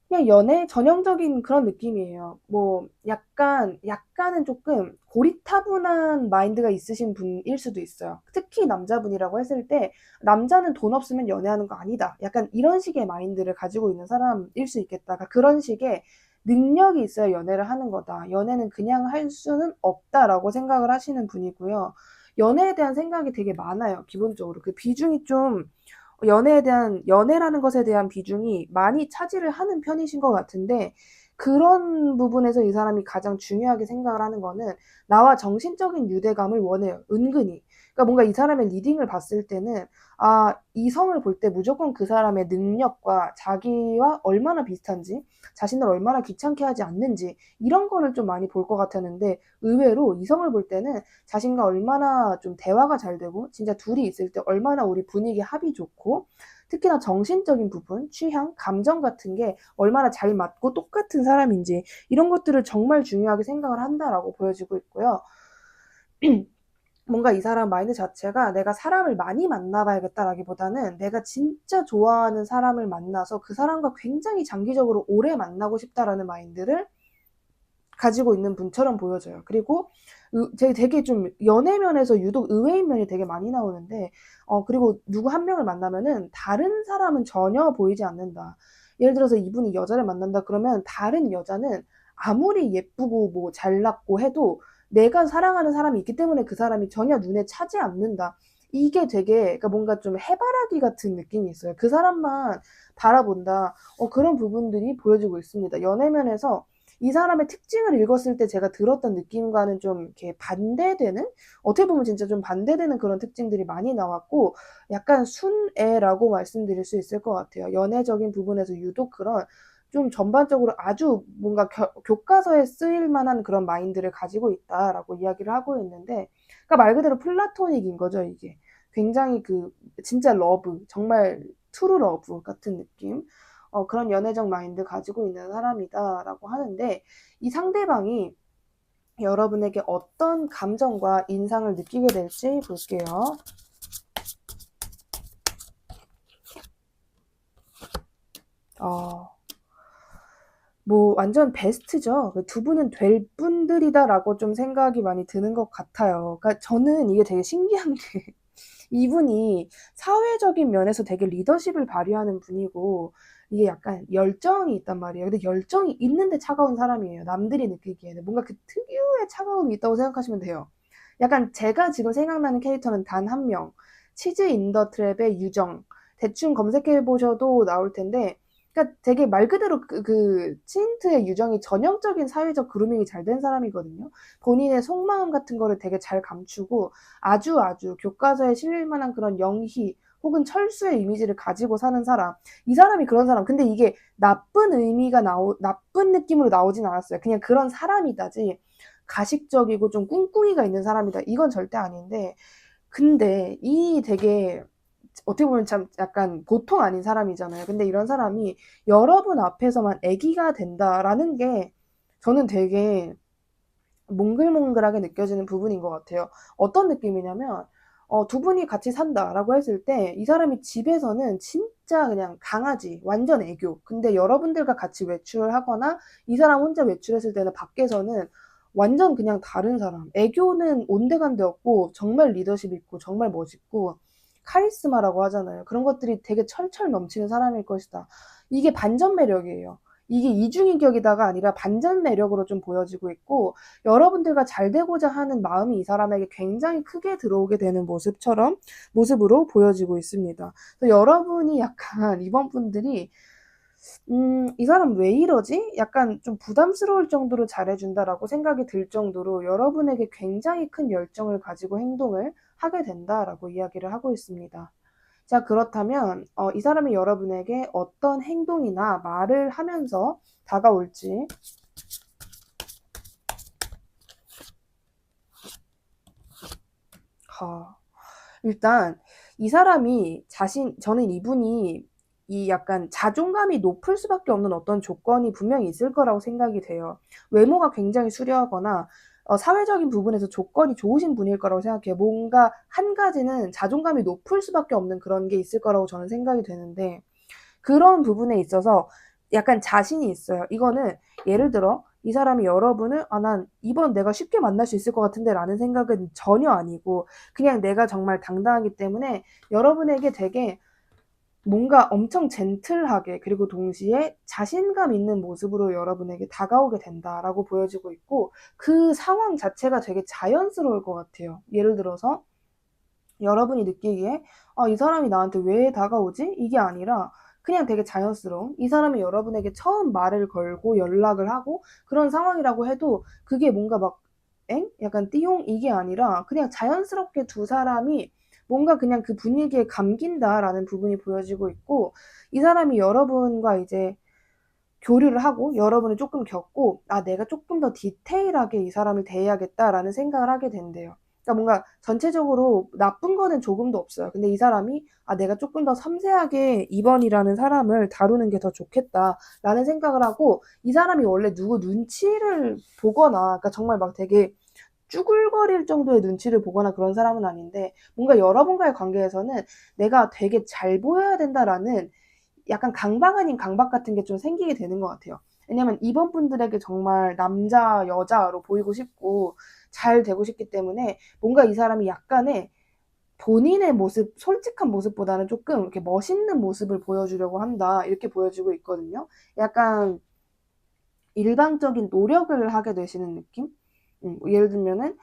그냥 연애 전형적인 그런 느낌이에요. 뭐 약간은 조금 고리타분한 마인드가 있으신 분일 수도 있어요. 특히 남자분이라고 했을 때 남자는 돈 없으면 연애하는 거 아니다. 약간 이런 식의 마인드를 가지고 있는 사람일 수 있겠다. 그러니까 그런 식의 능력이 있어야 연애를 하는 거다. 연애는 그냥 할 수는 없다라고 생각을 하시는 분이고요. 연애에 대한 생각이 되게 많아요. 기본적으로 그 비중이 좀 연애라는 것에 대한 비중이 많이 차지를 하는 편이신 것 같은데, 그런 부분에서 이 사람이 가장 중요하게 생각을 하는 거는 나와 정신적인 유대감을 원해요. 은근히. 그러니까 뭔가 이 사람의 리딩을 봤을 때는 이성을 볼 때 무조건 그 사람의 능력과 자기와 얼마나 비슷한지, 자신을 얼마나 귀찮게 하지 않는지 이런 거를 좀 많이 볼 것 같았는데 의외로 이성을 볼 때는 자신과 얼마나 좀 대화가 잘 되고 진짜 둘이 있을 때 얼마나 우리 분위기 합이 좋고 특히나 정신적인 부분, 취향, 감정 같은 게 얼마나 잘 맞고 똑같은 사람인지 이런 것들을 정말 중요하게 생각을 한다라고 보여지고 있고요. 뭔가 이 사람 마인드 자체가 내가 사람을 많이 만나봐야겠다라기보다는 내가 진짜 좋아하는 사람을 만나서 그 사람과 굉장히 장기적으로 오래 만나고 싶다라는 마인드를 가지고 있는 분처럼 보여져요. 그리고 되게 좀 연애면에서 유독 의외인 면이 되게 많이 나오는데 그리고 누구 한 명을 만나면은 다른 사람은 전혀 보이지 않는다. 예를 들어서 이분이 여자를 만난다 그러면 다른 여자는 아무리 예쁘고 뭐 잘났고 해도 내가 사랑하는 사람이 있기 때문에 그 사람이 전혀 눈에 차지 않는다. 이게 되게 그러니까 뭔가 좀 해바라기 같은 느낌이 있어요. 그 사람만 바라본다. 그런 부분들이 보여지고 있습니다. 연애면에서 이 사람의 특징을 읽었을 때 제가 들었던 느낌과는 좀 이렇게 반대되는 어떻게 보면 진짜 좀 반대되는 그런 특징들이 많이 나왔고 약간 순애라고 말씀드릴 수 있을 것 같아요. 연애적인 부분에서 유독 그런 좀 전반적으로 아주 뭔가 교과서에 쓰일 만한 그런 마인드를 가지고 있다라고 이야기를 하고 있는데 그러니까 말 그대로 플라토닉인 거죠, 이게. 굉장히 그 진짜 러브, 정말 트루 러브 같은 느낌. 그런 연애적 마인드 가지고 있는 사람이다라고 하는데 이 상대방이 여러분에게 어떤 감정과 인상을 느끼게 될지 볼게요. 뭐 완전 베스트죠. 두 분은 될 분들이다라고 좀 생각이 많이 드는 것 같아요. 그러니까 저는 이게 되게 신기한 게 이분이 사회적인 면에서 되게 리더십을 발휘하는 분이고 이게 약간 열정이 있단 말이에요. 근데 열정이 있는데 차가운 사람이에요. 남들이 느끼기에는 뭔가 그 특유의 차가움이 있다고 생각하시면 돼요. 약간 제가 지금 생각나는 캐릭터는 단 한 명. 치즈 인 더 트랩의 유정. 대충 검색해 보셔도 나올 텐데 그러니까 되게 말 그대로 치인트의 유정이 전형적인 사회적 그루밍이 잘 된 사람이거든요. 본인의 속마음 같은 거를 되게 잘 감추고 아주 교과서에 실릴 만한 그런 영희 혹은 철수의 이미지를 가지고 사는 사람. 이 사람이 그런 사람. 근데 이게 나쁜 느낌으로 나오진 않았어요. 그냥 그런 사람이다지. 가식적이고 좀 꿍꿍이가 있는 사람이다. 이건 절대 아닌데. 근데 이 되게 어떻게 보면 참 약간 보통 아닌 사람이잖아요. 근데 이런 사람이 여러분 앞에서만 애기가 된다라는 게 저는 되게 몽글몽글하게 느껴지는 부분인 것 같아요. 어떤 느낌이냐면, 두 분이 같이 산다라고 했을 때, 이 사람이 집에서는 진짜 그냥 강아지, 완전 애교. 근데 여러분들과 같이 외출을 하거나, 이 사람 혼자 외출했을 때는 밖에서는 완전 그냥 다른 사람. 애교는 온데간데 없고, 정말 리더십 있고, 정말 멋있고, 카리스마라고 하잖아요. 그런 것들이 되게 철철 넘치는 사람일 것이다. 이게 반전 매력이에요. 이게 이중인격이다가 아니라 반전 매력으로 좀 보여지고 있고, 여러분들과 잘 되고자 하는 마음이 이 사람에게 굉장히 크게 들어오게 되는 모습으로 보여지고 있습니다. 그래서 여러분이 약간 이번 분들이 이 사람 왜 이러지? 약간 좀 부담스러울 정도로 잘해준다라고 생각이 들 정도로 여러분에게 굉장히 큰 열정을 가지고 행동을 하게 된다라고 이야기를 하고 있습니다. 자, 그렇다면 이 사람이 여러분에게 어떤 행동이나 말을 하면서 다가올지. 하, 일단 이 사람이 저는 이분이 이 약간 자존감이 높을 수밖에 없는 어떤 조건이 분명히 있을 거라고 생각이 돼요. 외모가 굉장히 수려하거나 사회적인 부분에서 조건이 좋으신 분일 거라고 생각해요. 뭔가 한 가지는 자존감이 높을 수밖에 없는 그런 게 있을 거라고 저는 생각이 되는데, 그런 부분에 있어서 약간 자신이 있어요. 이거는 예를 들어 이 사람이 여러분을 난 이번 내가 쉽게 만날 수 있을 것 같은데 라는 생각은 전혀 아니고, 그냥 내가 정말 당당하기 때문에 여러분에게 되게 뭔가 엄청 젠틀하게 그리고 동시에 자신감 있는 모습으로 여러분에게 다가오게 된다라고 보여지고 있고, 그 상황 자체가 되게 자연스러울 것 같아요. 예를 들어서 여러분이 느끼기에 이 사람이 나한테 왜 다가오지? 이게 아니라 그냥 되게 자연스러운, 이 사람이 여러분에게 처음 말을 걸고 연락을 하고 그런 상황이라고 해도 그게 뭔가 막 약간 띠용 이게 아니라 그냥 자연스럽게 두 사람이 뭔가 그냥 그 분위기에 감긴다라는 부분이 보여지고 있고, 이 사람이 여러분과 이제 교류를 하고 여러분을 조금 겪고 내가 조금 더 디테일하게 이 사람을 대해야겠다라는 생각을 하게 된대요. 그러니까 뭔가 전체적으로 나쁜 거는 조금도 없어요. 근데 이 사람이 내가 조금 더 섬세하게 이번이라는 사람을 다루는 게 더 좋겠다라는 생각을 하고, 이 사람이 원래 누구 눈치를 보거나 그러니까 정말 막 되게 쭈글거릴 정도의 눈치를 보거나 그런 사람은 아닌데, 뭔가 여러분과의 관계에서는 내가 되게 잘 보여야 된다라는 약간 강박 아닌 강박 같은 게 좀 생기게 되는 것 같아요. 왜냐면 이번 분들에게 정말 남자, 여자로 보이고 싶고 잘 되고 싶기 때문에 뭔가 이 사람이 약간의 본인의 모습, 솔직한 모습보다는 조금 이렇게 멋있는 모습을 보여주려고 한다. 이렇게 보여지고 있거든요. 약간 일방적인 노력을 하게 되시는 느낌? 예를 들면은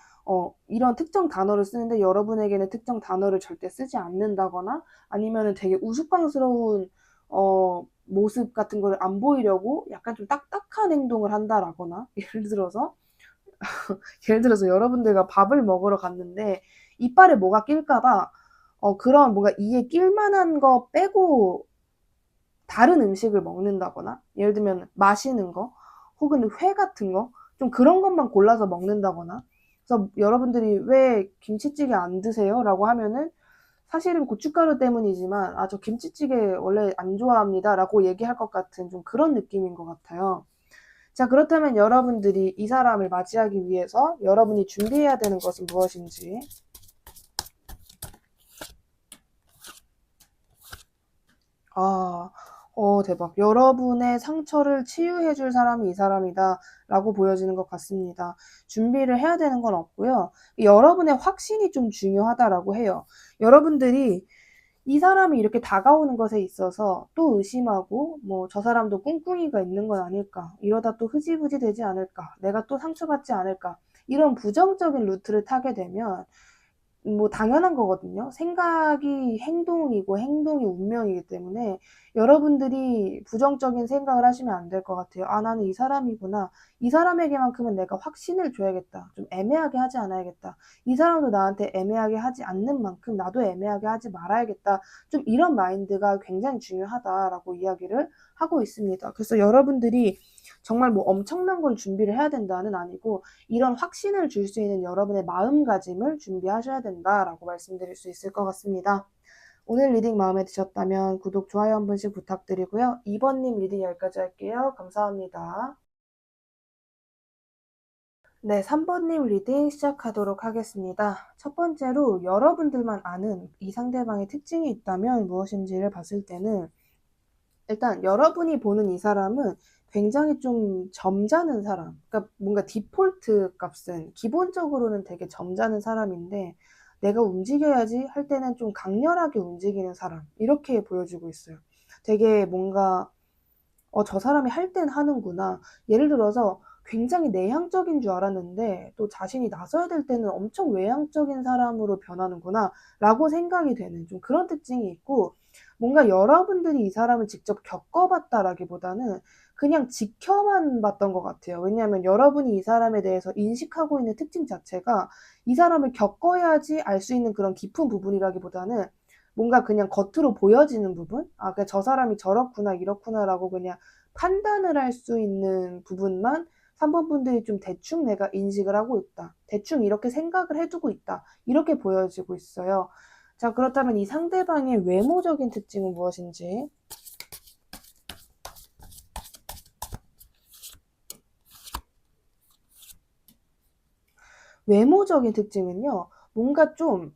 이런 특정 단어를 쓰는데 여러분에게는 특정 단어를 절대 쓰지 않는다거나, 아니면은 되게 우스꽝스러운 모습 같은 거를 안 보이려고 약간 좀 딱딱한 행동을 한다라거나, 예를 들어서 여러분들과 밥을 먹으러 갔는데 이빨에 뭐가 낄까 봐 그런 뭔가 이에 낄 만한 거 빼고 다른 음식을 먹는다거나, 예를 들면 마시는 거 혹은 회 같은 거 좀 그런 것만 골라서 먹는다거나. 그래서 여러분들이 왜 김치찌개 안 드세요? 라고 하면은 사실은 고춧가루 때문이지만 저 김치찌개 원래 안 좋아합니다 라고 얘기할 것 같은 좀 그런 느낌인 것 같아요. 자, 그렇다면 여러분들이 이 사람을 맞이하기 위해서 여러분이 준비해야 되는 것은 무엇인지. 대박. 여러분의 상처를 치유해줄 사람이 이 사람이다 라고 보여지는 것 같습니다. 준비를 해야 되는 건 없고요. 여러분의 확신이 좀 중요하다라고 해요. 여러분들이 이 사람이 이렇게 다가오는 것에 있어서 또 의심하고, 뭐, 저 사람도 꿍꿍이가 있는 건 아닐까? 이러다 또 흐지부지 되지 않을까? 내가 또 상처받지 않을까? 이런 부정적인 루트를 타게 되면 뭐 당연한 거거든요. 생각이 행동이고 행동이 운명이기 때문에 여러분들이 부정적인 생각을 하시면 안 될 것 같아요. 아, 나는 이 사람이구나. 이 사람에게만큼은 내가 확신을 줘야겠다. 좀 애매하게 하지 않아야겠다. 이 사람도 나한테 애매하게 하지 않는 만큼 나도 애매하게 하지 말아야겠다. 좀 이런 마인드가 굉장히 중요하다라고 이야기를 하고 있습니다. 그래서 여러분들이 정말 뭐 엄청난 걸 준비를 해야 된다는 아니고 이런 확신을 줄 수 있는 여러분의 마음가짐을 준비하셔야 된다라고 말씀드릴 수 있을 것 같습니다. 오늘 리딩 마음에 드셨다면 구독, 좋아요 한 번씩 부탁드리고요. 2번님 리딩 여기까지 할게요. 감사합니다. 네, 3번님 리딩 시작하도록 하겠습니다. 첫 번째로 여러분들만 아는 이 상대방의 특징이 있다면 무엇인지를 봤을 때는 일단 여러분이 보는 이 사람은 굉장히 좀 점잖은 사람. 그러니까 뭔가 디폴트 값은 기본적으로는 되게 점잖은 사람인데 내가 움직여야지 할 때는 좀 강렬하게 움직이는 사람. 이렇게 보여주고 있어요. 되게 뭔가 저 사람이 할 땐 하는구나. 예를 들어서 굉장히 내향적인 줄 알았는데 또 자신이 나서야 될 때는 엄청 외향적인 사람으로 변하는구나 라고 생각이 되는 좀 그런 특징이 있고 뭔가 여러분들이 이 사람을 직접 겪어봤다라기보다는 그냥 지켜만 봤던 것 같아요. 왜냐하면 여러분이 이 사람에 대해서 인식하고 있는 특징 자체가 이 사람을 겪어야지 알 수 있는 그런 깊은 부분이라기보다는 뭔가 그냥 겉으로 보여지는 부분? 아, 그냥 저 사람이 저렇구나, 이렇구나라고 그냥 판단을 할 수 있는 부분만 3번 분들이 좀 대충 내가 인식을 하고 있다. 대충 이렇게 생각을 해두고 있다. 이렇게 보여지고 있어요. 자, 그렇다면 이 상대방의 외모적인 특징은 무엇인지. 외모적인 특징은요, 뭔가 좀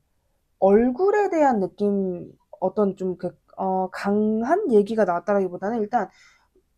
얼굴에 대한 느낌, 어떤 좀 강한 얘기가 나왔다라기보다는 일단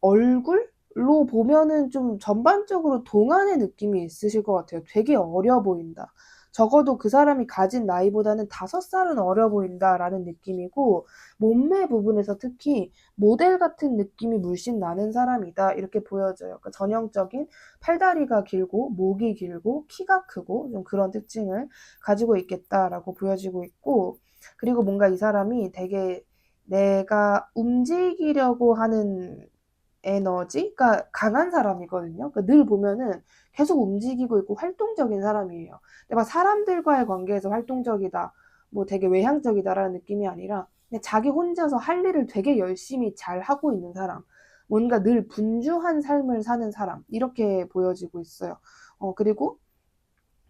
얼굴로 보면은 좀 전반적으로 동안의 느낌이 있으실 것 같아요. 되게 어려 보인다. 적어도 그 사람이 가진 나이보다는 5살은 어려 보인다라는 느낌이고, 몸매 부분에서 특히 모델 같은 느낌이 물씬 나는 사람이다. 이렇게 보여져요. 그러니까 전형적인 팔다리가 길고, 목이 길고, 키가 크고, 좀 그런 특징을 가지고 있겠다라고 보여지고 있고, 그리고 뭔가 이 사람이 되게 내가 움직이려고 하는 에너지가 강한 사람이거든요. 그러니까 늘 보면은 계속 움직이고 있고 활동적인 사람이에요. 근데 막 사람들과의 관계에서 활동적이다, 뭐 되게 외향적이다라는 느낌이 아니라 그냥 자기 혼자서 할 일을 되게 열심히 잘 하고 있는 사람. 뭔가 늘 분주한 삶을 사는 사람. 이렇게 보여지고 있어요. 그리고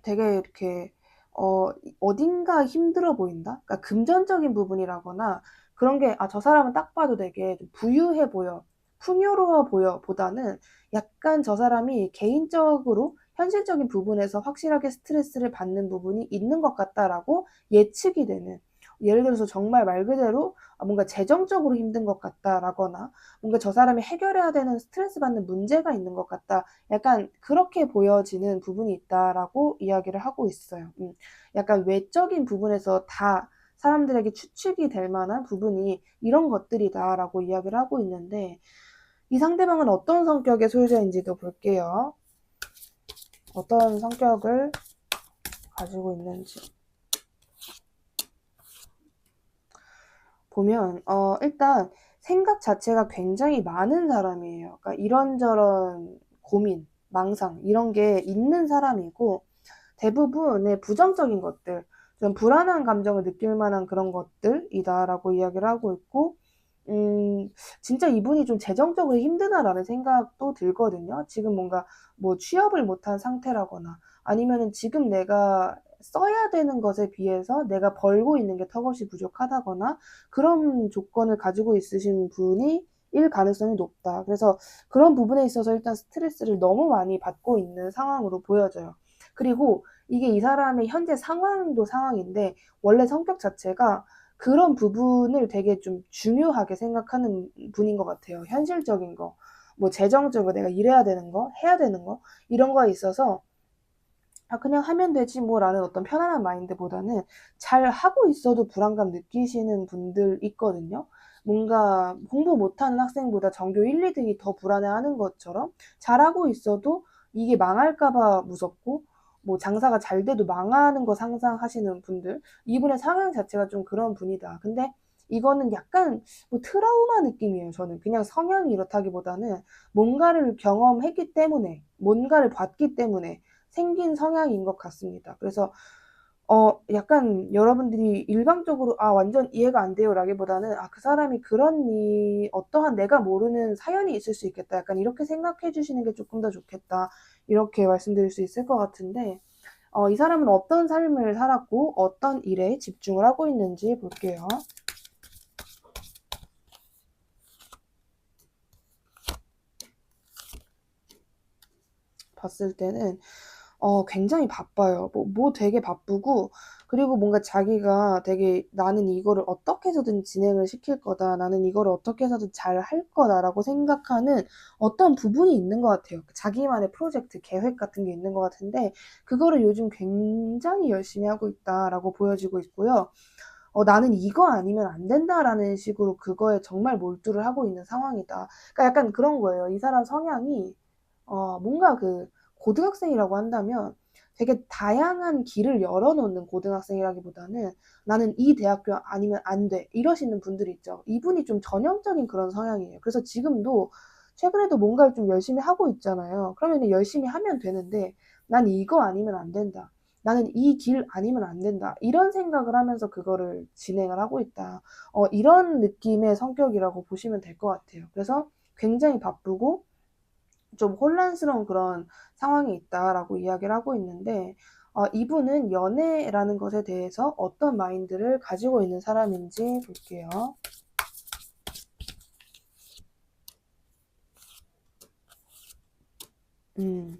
되게 이렇게 어, 어딘가 힘들어 보인다? 그러니까 금전적인 부분이라거나 그런 게, 아, 저 사람은 딱 봐도 되게 좀 부유해 보여, 풍요로워 보여 보다는 약간 저 사람이 개인적으로 현실적인 부분에서 확실하게 스트레스를 받는 부분이 있는 것 같다라고 예측이 되는, 예를 들어서 정말 말 그대로 뭔가 재정적으로 힘든 것 같다라거나 뭔가 저 사람이 해결해야 되는 스트레스 받는 문제가 있는 것 같다. 약간 그렇게 보여지는 부분이 있다라고 이야기를 하고 있어요. 약간 외적인 부분에서 다 사람들에게 추측이 될 만한 부분이 이런 것들이다라고 이야기를 하고 있는데 이 상대방은 어떤 성격의 소유자인지도 볼게요. 어떤 성격을 가지고 있는지 보면 일단 생각 자체가 굉장히 많은 사람이에요. 그러니까 이런저런 고민, 망상 이런 게 있는 사람이고 대부분의 부정적인 것들, 좀 불안한 감정을 느낄 만한 그런 것들이다라고 이야기를 하고 있고, 음, 진짜 이분이 좀 재정적으로 힘드나라는 생각도 들거든요. 지금 뭔가 뭐 취업을 못한 상태라거나 아니면은 지금 내가 써야 되는 것에 비해서 내가 벌고 있는 게 턱없이 부족하다거나 그런 조건을 가지고 있으신 분이 일 가능성이 높다. 그래서 그런 부분에 있어서 일단 스트레스를 너무 많이 받고 있는 상황으로 보여져요. 그리고 이게 이 사람의 현재 상황도 상황인데 원래 성격 자체가 그런 부분을 되게 좀 중요하게 생각하는 분인 것 같아요. 현실적인 거, 뭐 재정적으로 내가 일해야 되는 거, 해야 되는 거 이런 거에 있어서 아, 그냥 하면 되지 뭐라는 어떤 편안한 마인드보다는 잘 하고 있어도 불안감 느끼시는 분들 있거든요. 뭔가 공부 못하는 학생보다 전교 1, 2등이 더 불안해하는 것처럼 잘하고 있어도 이게 망할까 봐 무섭고 뭐 장사가 잘 돼도 망하는 거 상상하시는 분들, 이분의 성향 자체가 좀 그런 분이다. 근데 이거는 약간 뭐 트라우마 느낌이에요. 저는 그냥 성향이 이렇다기보다는 뭔가를 경험했기 때문에, 뭔가를 봤기 때문에 생긴 성향인 것 같습니다. 그래서 약간 여러분들이 일방적으로 아 완전 이해가 안 돼요라기보다는 아 그 사람이 그런 어떠한 내가 모르는 사연이 있을 수 있겠다. 약간 이렇게 생각해 주시는 게 조금 더 좋겠다. 이렇게 말씀드릴 수 있을 것 같은데 이 사람은 어떤 삶을 살았고 어떤 일에 집중을 하고 있는지 볼게요. 봤을 때는 굉장히 바빠요. 뭐 되게 바쁘고, 그리고 뭔가 자기가 되게 나는 이거를 어떻게 해서든 진행을 시킬 거다. 나는 이거를 어떻게 해서든 잘 할 거다라고 생각하는 어떤 부분이 있는 것 같아요. 자기만의 프로젝트 계획 같은 게 있는 것 같은데, 그거를 요즘 굉장히 열심히 하고 있다라고 보여지고 있고요. 나는 이거 아니면 안 된다라는 식으로 그거에 정말 몰두를 하고 있는 상황이다. 그러니까 약간 그런 거예요. 이 사람 성향이 뭔가 고등학생이라고 한다면 되게 다양한 길을 열어놓는 고등학생이라기보다는 나는 이 대학교 아니면 안 돼. 이러시는 분들이 있죠. 이분이 좀 전형적인 그런 성향이에요. 그래서 지금도 최근에도 뭔가를 좀 열심히 하고 있잖아요. 그러면 열심히 하면 되는데 난 이거 아니면 안 된다. 나는 이 길 아니면 안 된다. 이런 생각을 하면서 그거를 진행을 하고 있다. 이런 느낌의 성격이라고 보시면 될 것 같아요. 그래서 굉장히 바쁘고 좀 혼란스러운 그런 상황이 있다라고 이야기를 하고 있는데 이분은 연애라는 것에 대해서 어떤 마인드를 가지고 있는 사람인지 볼게요. 음.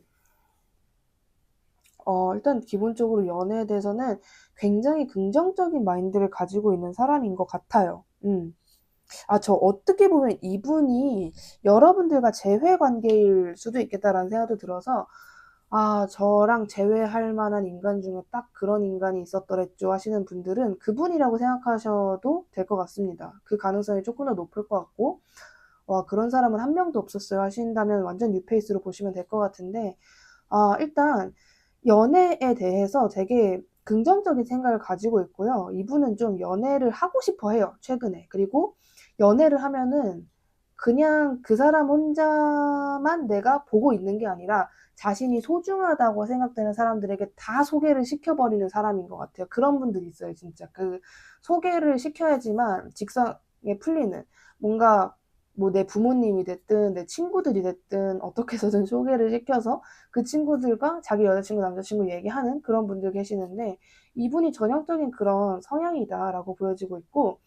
일단 기본적으로 연애에 대해서는 굉장히 긍정적인 마인드를 가지고 있는 사람인 것 같아요. 저 어떻게 보면 이분이 여러분들과 재회 관계일 수도 있겠다라는 생각도 들어서 아, 저랑 재회할 만한 인간 중에 딱 그런 인간이 있었더랬죠 하시는 분들은 그분이라고 생각하셔도 될 것 같습니다. 그 가능성이 조금 더 높을 것 같고, 와, 그런 사람은 한 명도 없었어요 하신다면 완전 뉴페이스로 보시면 될 것 같은데, 일단 연애에 대해서 되게 긍정적인 생각을 가지고 있고요. 이분은 좀 연애를 하고 싶어 해요, 최근에. 그리고 연애를 하면은 그냥 그 사람 혼자만 내가 보고 있는 게 아니라 자신이 소중하다고 생각되는 사람들에게 다 소개를 시켜버리는 사람인 것 같아요. 그런 분들이 있어요, 진짜. 소개를 시켜야지만 직성에 풀리는 뭔가 뭐 내 부모님이 됐든 내 친구들이 됐든 어떻게 해서든 소개를 시켜서 그 친구들과 자기 여자친구, 남자친구 얘기하는 그런 분들 계시는데 이분이 전형적인 그런 성향이다라고 보여지고 있고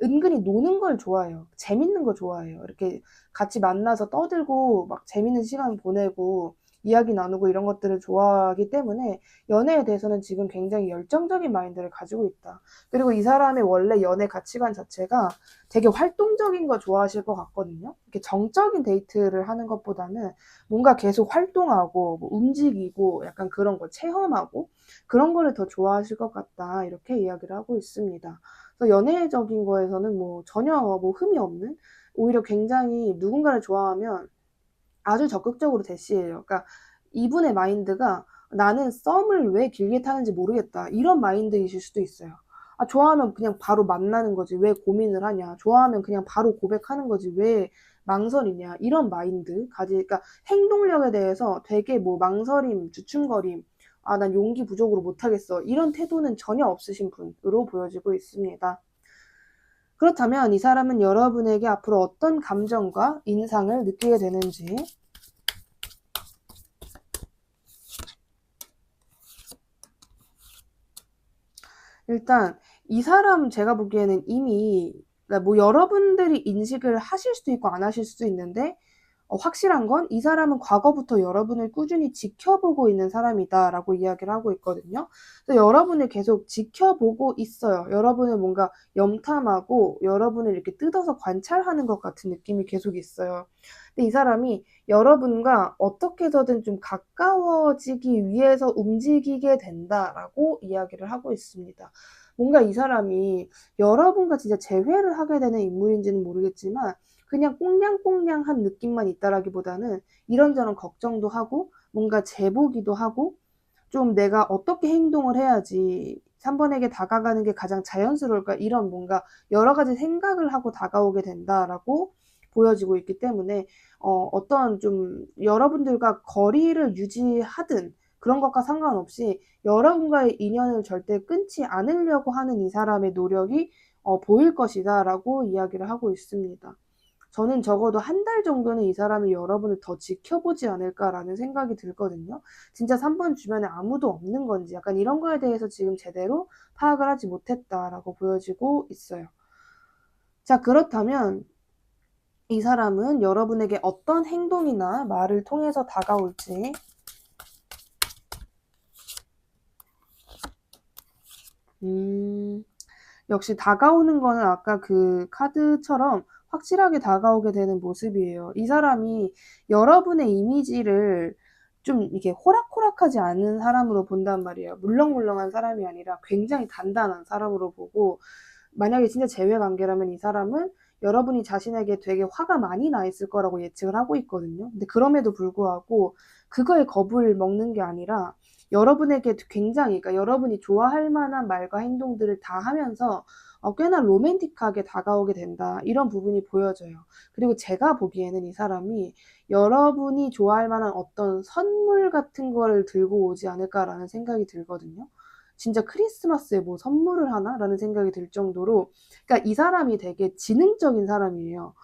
은근히 노는 걸 좋아해요. 재밌는 거 좋아해요. 이렇게 같이 만나서 떠들고 막 재밌는 시간 보내고 이야기 나누고 이런 것들을 좋아하기 때문에 연애에 대해서는 지금 굉장히 열정적인 마인드를 가지고 있다. 그리고 이 사람의 원래 연애 가치관 자체가 되게 활동적인 거 좋아하실 것 같거든요. 이렇게 정적인 데이트를 하는 것보다는 뭔가 계속 활동하고 뭐 움직이고 약간 그런 거 체험하고 그런 거를 더 좋아하실 것 같다. 이렇게 이야기를 하고 있습니다. 그래서 연애적인 거에서는 뭐 전혀 뭐 흠이 없는 오히려 굉장히 누군가를 좋아하면 아주 적극적으로 대시해요. 그러니까 이분의 마인드가 나는 썸을 왜 길게 타는지 모르겠다. 이런 마인드이실 수도 있어요. 좋아하면 그냥 바로 만나는 거지. 왜 고민을 하냐. 좋아하면 그냥 바로 고백하는 거지. 왜 망설이냐. 이런 마인드 그러니까 행동력에 대해서 되게 뭐 망설임, 주춤거림, 난 용기 부족으로 못하겠어. 이런 태도는 전혀 없으신 분으로 보여지고 있습니다. 그렇다면 이 사람은 여러분에게 앞으로 어떤 감정과 인상을 느끼게 되는지 일단 이 사람 제가 보기에는 이미 그러니까 뭐 여러분들이 인식을 하실 수도 있고 안 하실 수도 있는데 확실한 건 이 사람은 과거부터 여러분을 꾸준히 지켜보고 있는 사람이다라고 이야기를 하고 있거든요. 그래서 여러분을 계속 지켜보고 있어요. 여러분을 뭔가 염탐하고 여러분을 이렇게 뜯어서 관찰하는 것 같은 느낌이 계속 있어요. 근데 이 사람이 여러분과 어떻게 해서든 좀 가까워지기 위해서 움직이게 된다라고 이야기를 하고 있습니다. 뭔가 이 사람이 여러분과 진짜 재회를 하게 되는 인물인지는 모르겠지만 그냥 꽁냥꽁냥한 느낌만 있다라기보다는 이런저런 걱정도 하고 뭔가 재보기도 하고 좀 내가 어떻게 행동을 해야지 3번에게 다가가는 게 가장 자연스러울까? 이런 뭔가 여러 가지 생각을 하고 다가오게 된다라고 보여지고 있기 때문에 어떤 좀 여러분들과 거리를 유지하든 그런 것과 상관없이 여러분과의 인연을 절대 끊지 않으려고 하는 이 사람의 노력이 보일 것이다라고 이야기를 하고 있습니다. 저는 적어도 한 달 정도는 이 사람이 여러분을 더 지켜보지 않을까라는 생각이 들거든요. 진짜 3번 주변에 아무도 없는 건지 약간 이런 거에 대해서 지금 제대로 파악을 하지 못했다라고 보여지고 있어요. 자, 그렇다면 이 사람은 여러분에게 어떤 행동이나 말을 통해서 다가올지 역시 다가오는 거는 아까 그 카드처럼 확실하게 다가오게 되는 모습이에요. 이 사람이 여러분의 이미지를 좀 이렇게 호락호락하지 않은 사람으로 본단 말이에요. 물렁물렁한 사람이 아니라 굉장히 단단한 사람으로 보고, 만약에 진짜 재회 관계라면 이 사람은 여러분이 자신에게 되게 화가 많이 나 있을 거라고 예측을 하고 있거든요. 근데 그럼에도 불구하고 그거에 겁을 먹는 게 아니라 여러분에게 굉장히, 그러니까 여러분이 좋아할 만한 말과 행동들을 다 하면서 꽤나 로맨틱하게 다가오게 된다. 이런 부분이 보여져요. 그리고 제가 보기에는 이 사람이 여러분이 좋아할 만한 어떤 선물 같은 거를 들고 오지 않을까라는 생각이 들거든요. 진짜 크리스마스에 뭐 선물을 하나? 라는 생각이 들 정도로, 그러니까 이 사람이 되게 지능적인 사람이에요.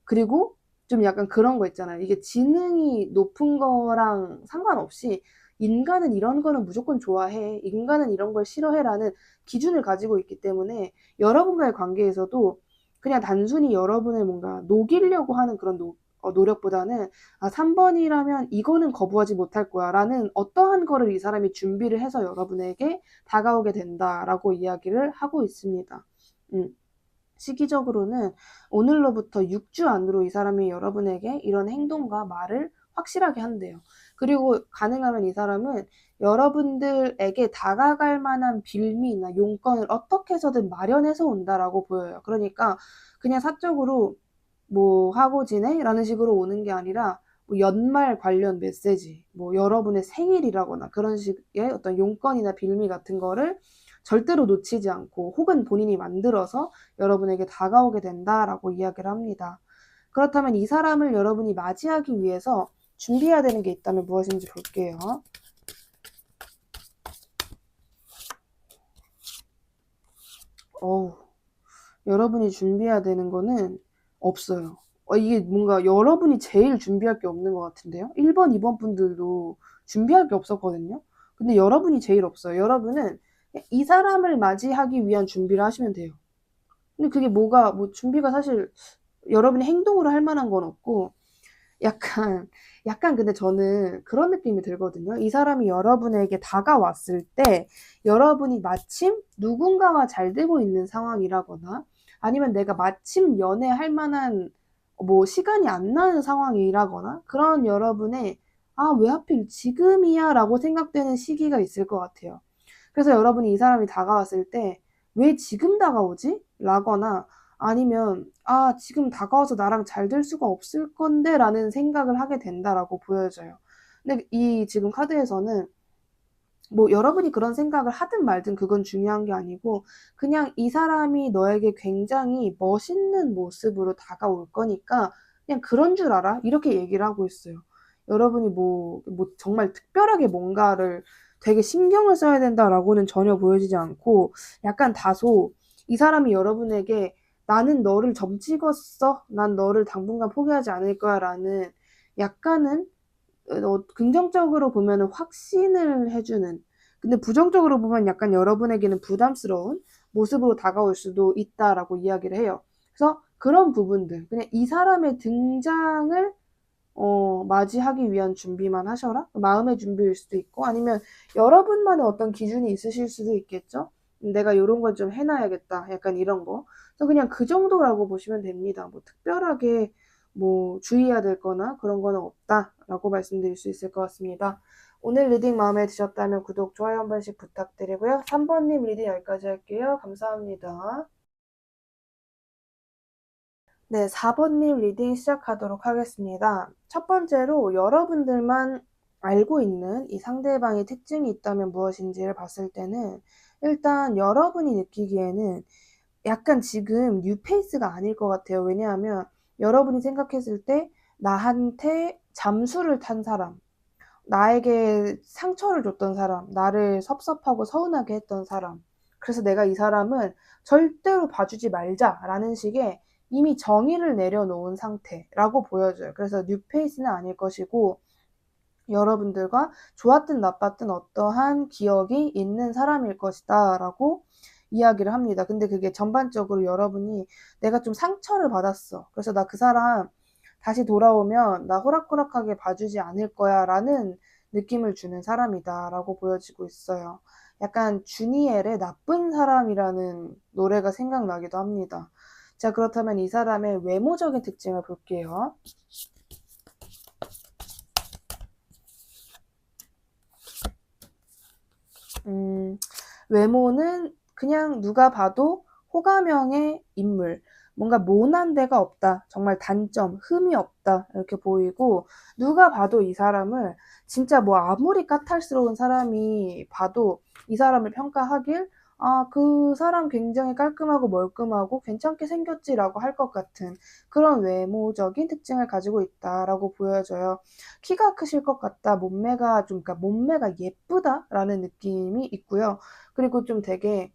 그리고 좀 약간 그런 거 있잖아요. 이게 지능이 높은 거랑 상관없이 인간은 이런 거는 무조건 좋아해. 인간은 이런 걸 싫어해라는 기준을 가지고 있기 때문에 여러분과의 관계에서도 그냥 단순히 여러분을 뭔가 녹이려고 하는 그런 노력보다는 3번이라면 이거는 거부하지 못할 거야 라는 어떠한 거를 이 사람이 준비를 해서 여러분에게 다가오게 된다라고 이야기를 하고 있습니다. 시기적으로는 오늘로부터 6주 안으로 이 사람이 여러분에게 이런 행동과 말을 확실하게 한대요. 그리고 가능하면 이 사람은 여러분들에게 다가갈 만한 빌미나 용건을 어떻게 해서든 마련해서 온다라고 보여요. 그러니까 그냥 사적으로 뭐 하고 지내? 라는 식으로 오는 게 아니라 뭐 연말 관련 메시지, 뭐 여러분의 생일이라거나 그런 식의 어떤 용건이나 빌미 같은 거를 절대로 놓치지 않고 혹은 본인이 만들어서 여러분에게 다가오게 된다라고 이야기를 합니다. 그렇다면 이 사람을 여러분이 맞이하기 위해서 준비해야 되는 게 있다면 무엇인지 볼게요. 여러분이 준비해야 되는 거는 없어요. 이게 뭔가 여러분이 제일 준비할 게 없는 것 같은데요? 1번, 2번 분들도 준비할 게 없었거든요? 근데 여러분이 제일 없어요. 여러분은 이 사람을 맞이하기 위한 준비를 하시면 돼요. 근데 그게 뭐 준비가 사실 여러분이 행동으로 할 만한 건 없고, 약간, 약간 근데 저는 그런 느낌이 들거든요. 이 사람이 여러분에게 다가왔을 때 여러분이 마침 누군가와 잘 되고 있는 상황이라거나 아니면 내가 마침 연애할 만한 뭐 시간이 안 나는 상황이라거나 그런 여러분의 왜 하필 지금이야 라고 생각되는 시기가 있을 것 같아요. 그래서 여러분이 이 사람이 다가왔을 때 왜 지금 다가오지? 라거나 아니면 지금 다가와서 나랑 잘 될 수가 없을 건데 라는 생각을 하게 된다라고 보여져요. 근데 이 지금 카드에서는 뭐 여러분이 그런 생각을 하든 말든 그건 중요한 게 아니고 그냥 이 사람이 너에게 굉장히 멋있는 모습으로 다가올 거니까 그냥 그런 줄 알아? 이렇게 얘기를 하고 있어요. 여러분이 뭐 정말 특별하게 뭔가를 되게 신경을 써야 된다라고는 전혀 보여지지 않고 약간 다소 이 사람이 여러분에게 나는 너를 점 찍었어. 난 너를 당분간 포기하지 않을 거야 라는 약간은 긍정적으로 보면은 확신을 해주는, 근데 부정적으로 보면 약간 여러분에게는 부담스러운 모습으로 다가올 수도 있다라고 이야기를 해요. 그래서 그런 부분들, 그냥 이 사람의 등장을 맞이하기 위한 준비만 하셔라? 마음의 준비일 수도 있고, 아니면 여러분만의 어떤 기준이 있으실 수도 있겠죠? 내가 이런 걸 좀 해놔야겠다. 약간 이런 거. 그래서 그냥 그 정도라고 보시면 됩니다. 뭐 특별하게 뭐 주의해야 될 거나 그런 거는 없다라고 말씀드릴 수 있을 것 같습니다. 오늘 리딩 마음에 드셨다면 구독, 좋아요 한 번씩 부탁드리고요. 3번님 리딩 여기까지 할게요. 감사합니다. 네, 4번님 리딩 시작하도록 하겠습니다. 첫 번째로 여러분들만 알고 있는 이 상대방의 특징이 있다면 무엇인지를 봤을 때는 일단 여러분이 느끼기에는 약간 지금 뉴페이스가 아닐 것 같아요. 왜냐하면 여러분이 생각했을 때 나한테 잠수를 탄 사람, 나에게 상처를 줬던 사람, 나를 섭섭하고 서운하게 했던 사람. 그래서 내가 이 사람은 절대로 봐주지 말자라는 식의 이미 정의를 내려놓은 상태라고 보여져요. 그래서 뉴페이스는 아닐 것이고 여러분들과 좋았든 나빴든 어떠한 기억이 있는 사람일 것이다 라고 이야기를 합니다. 근데 그게 전반적으로 여러분이 내가 좀 상처를 받았어. 그래서 나 그 사람 다시 돌아오면 나 호락호락하게 봐주지 않을 거야 라는 느낌을 주는 사람이다 라고 보여지고 있어요. 약간 주니엘의 나쁜 사람이라는 노래가 생각나기도 합니다. 자, 그렇다면 이 사람의 외모적인 특징을 볼게요. 외모는 그냥 누가 봐도 호감형의 인물. 뭔가 모난 데가 없다. 정말 단점, 흠이 없다. 이렇게 보이고, 누가 봐도 이 사람을 진짜 뭐 아무리 까탈스러운 사람이 봐도 이 사람을 평가하길, 아, 그 사람 굉장히 깔끔하고 멀끔하고 괜찮게 생겼지라고 할 것 같은 그런 외모적인 특징을 가지고 있다라고 보여져요. 키가 크실 것 같다. 몸매가 좀, 그러니까 몸매가 예쁘다라는 느낌이 있고요. 그리고 좀 되게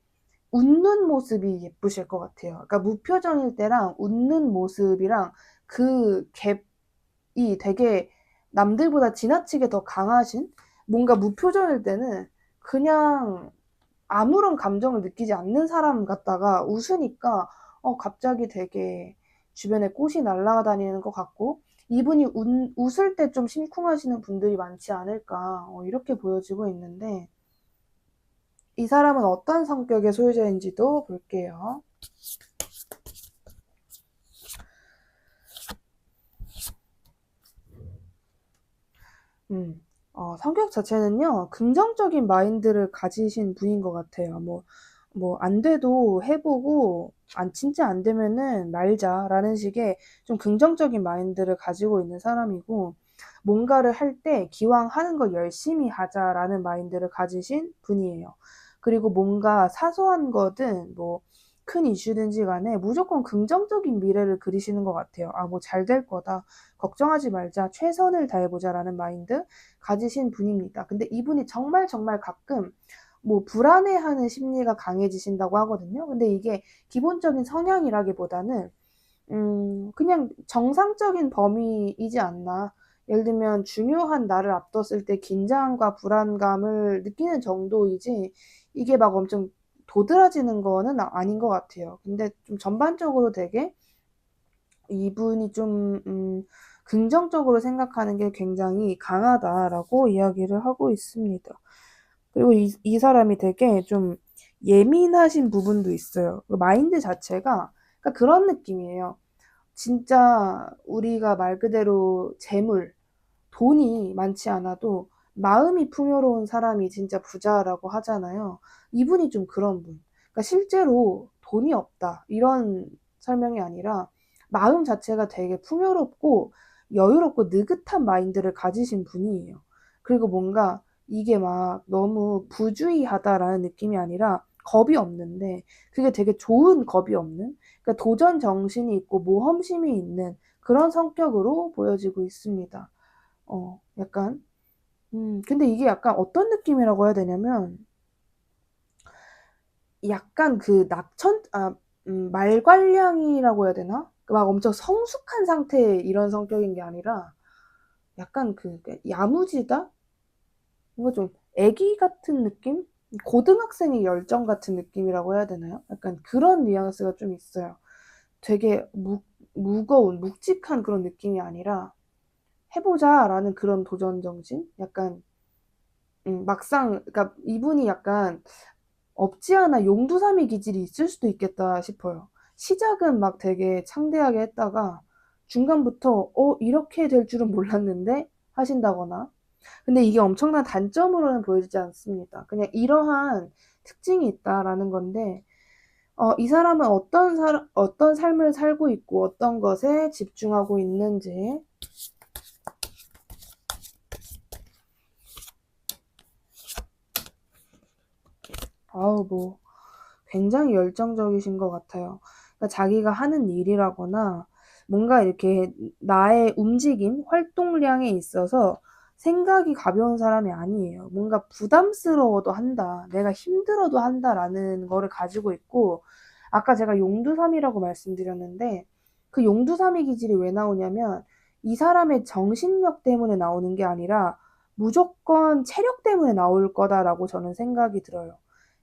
웃는 모습이 예쁘실 것 같아요. 그러니까 무표정일 때랑 웃는 모습이랑 그 갭이 되게 남들보다 지나치게 더 강하신 뭔가 무표정일 때는 그냥 아무런 감정을 느끼지 않는 사람 같다가 웃으니까 갑자기 되게 주변에 꽃이 날아다니는 것 같고 이분이 웃을 때 좀 심쿵하시는 분들이 많지 않을까 이렇게 보여지고 있는데 이 사람은 어떤 성격의 소유자인지도 볼게요. 성격 자체는요, 긍정적인 마인드를 가지신 분인 것 같아요. 안 돼도 해보고, 진짜 안 되면은 말자라는 식의 좀 긍정적인 마인드를 가지고 있는 사람이고, 뭔가를 할 때 기왕 하는 거 열심히 하자라는 마인드를 가지신 분이에요. 그리고 뭔가 사소한 거든, 큰 이슈든지 간에 무조건 긍정적인 미래를 그리시는 것 같아요. 아, 뭐 잘 될 거다. 걱정하지 말자. 최선을 다해보자라는 마인드 가지신 분입니다. 근데 이분이 정말 정말 가끔 불안해하는 심리가 강해지신다고 하거든요. 근데 이게 기본적인 성향이라기보다는 그냥 정상적인 범위이지 않나. 예를 들면 중요한 날을 앞뒀을 때 긴장과 불안감을 느끼는 정도이지 이게 막 엄청 도드라지는 거는 아닌 것 같아요. 근데 좀 전반적으로 되게 이분이 좀 긍정적으로 생각하는 게 굉장히 강하다라고 이야기를 하고 있습니다. 그리고 이 사람이 되게 좀 예민하신 부분도 있어요. 그 마인드 자체가 그러니까 그런 느낌이에요. 진짜 우리가 말 그대로 재물, 돈이 많지 않아도 마음이 풍요로운 사람이 진짜 부자라고 하잖아요. 이분이 좀 그런 분. 그러니까 실제로 돈이 없다. 이런 설명이 아니라 마음 자체가 되게 풍요롭고 여유롭고 느긋한 마인드를 가지신 분이에요. 그리고 뭔가 이게 막 너무 부주의하다라는 느낌이 아니라 겁이 없는데 그게 되게 좋은 겁이 없는 그러니까 도전 정신이 있고 모험심이 있는 그런 성격으로 보여지고 있습니다. 약간. 근데 이게 약간 어떤 느낌이라고 해야 되냐면, 약간 그 말괄량이라고 해야 되나? 막 엄청 성숙한 상태의 이런 성격인 게 아니라, 약간 야무지다? 뭔가 좀 애기 같은 느낌? 고등학생의 열정 같은 느낌이라고 해야 되나요? 약간 그런 뉘앙스가 좀 있어요. 되게 무거운, 묵직한 그런 느낌이 아니라, 해보자라는 그런 도전 정신? 약간 막상 그러니까 이분이 약간 없지 않아 용두사미 기질이 있을 수도 있겠다 싶어요. 시작은 막 되게 창대하게 했다가 중간부터 이렇게 될 줄은 몰랐는데 하신다거나. 근데 이게 엄청난 단점으로는 보여지지 않습니다. 그냥 이러한 특징이 있다라는 건데 이 사람은 어떤 삶을 살고 있고 어떤 것에 집중하고 있는지 아우, 굉장히 열정적이신 것 같아요. 그러니까 자기가 하는 일이라거나 뭔가 이렇게 나의 움직임, 활동량에 있어서 생각이 가벼운 사람이 아니에요. 뭔가 부담스러워도 한다, 내가 힘들어도 한다라는 거를 가지고 있고, 아까 제가 용두삼이라고 말씀드렸는데, 그 용두삼이 기질이 왜 나오냐면, 이 사람의 정신력 때문에 나오는 게 아니라 무조건 체력 때문에 나올 거다라고 저는 생각이 들어요.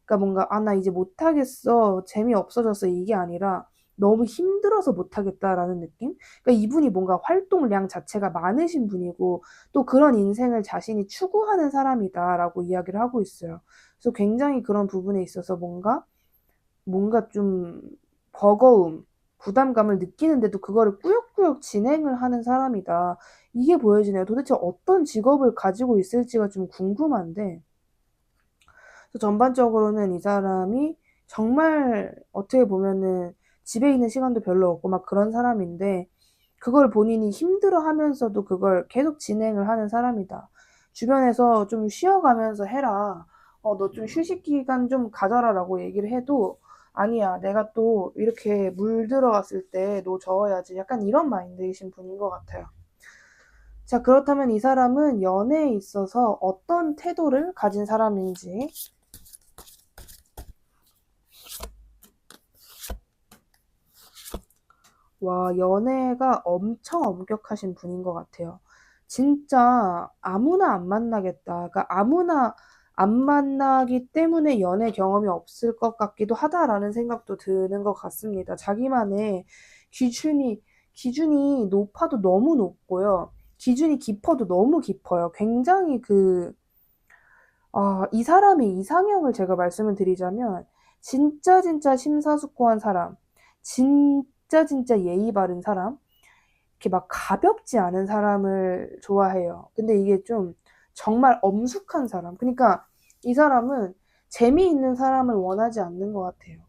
그러니까 뭔가 나 이제 못하겠어. 재미없어졌어. 이게 아니라 너무 힘들어서 못하겠다라는 느낌? 그러니까 이분이 뭔가 활동량 자체가 많으신 분이고 또 그런 인생을 자신이 추구하는 사람이다라고 이야기를 하고 있어요. 그래서 굉장히 그런 부분에 있어서 뭔가 좀 버거움, 부담감을 느끼는데도 그거를 꾸역꾸역 진행을 하는 사람이다. 이게 보여지네요. 도대체 어떤 직업을 가지고 있을지가 좀 궁금한데 전반적으로는 이 사람이 정말 어떻게 보면은 집에 있는 시간도 별로 없고 막 그런 사람인데 그걸 본인이 힘들어하면서도 그걸 계속 진행을 하는 사람이다. 주변에서 좀 쉬어가면서 해라. 너 좀 휴식 기간 좀 가져라라고 얘기를 해도 아니야. 내가 또 이렇게 물 들어갔을 때 너 저어야지. 약간 이런 마인드이신 분인 것 같아요. 자, 그렇다면 이 사람은 연애에 있어서 어떤 태도를 가진 사람인지 와, 연애가 엄청 엄격하신 분인 것 같아요. 진짜 아무나 안 만나겠다. 그러니까 아무나 안 만나기 때문에 연애 경험이 없을 것 같기도 하다라는 생각도 드는 것 같습니다. 자기만의 기준이, 기준이 높아도 너무 높고요. 기준이 깊어도 너무 깊어요. 굉장히 이 사람의 이상형을 제가 말씀을 드리자면, 진짜 심사숙고한 사람, 진짜 예의 바른 사람, 이렇게 막 가볍지 않은 사람을 좋아해요. 근데 이게 좀 정말 엄숙한 사람. 그러니까 이 사람은 재미있는 사람을 원하지 않는 것 같아요.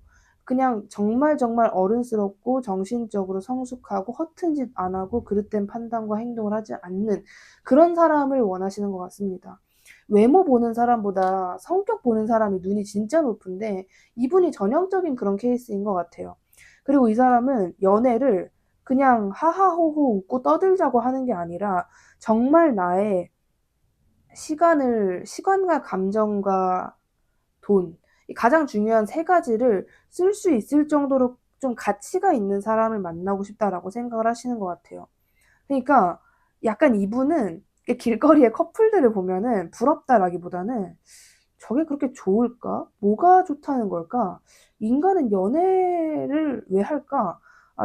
그냥 정말 어른스럽고 정신적으로 성숙하고 허튼 짓 안 하고 그릇된 판단과 행동을 하지 않는 그런 사람을 원하시는 것 같습니다. 외모 보는 사람보다 성격 보는 사람이 눈이 진짜 높은데 이분이 전형적인 그런 케이스인 것 같아요. 그리고 이 사람은 연애를 그냥 하하호호 웃고 떠들자고 하는 게 아니라 정말 나의 시간과 감정과 돈, 이 가장 중요한 세 가지를 쓸 수 있을 정도로 좀 가치가 있는 사람을 만나고 싶다라고 생각을 하시는 것 같아요. 그러니까 약간 이분은 길거리에 커플들을 보면은 부럽다라기보다는 저게 그렇게 좋을까? 뭐가 좋다는 걸까? 인간은 연애를 왜 할까?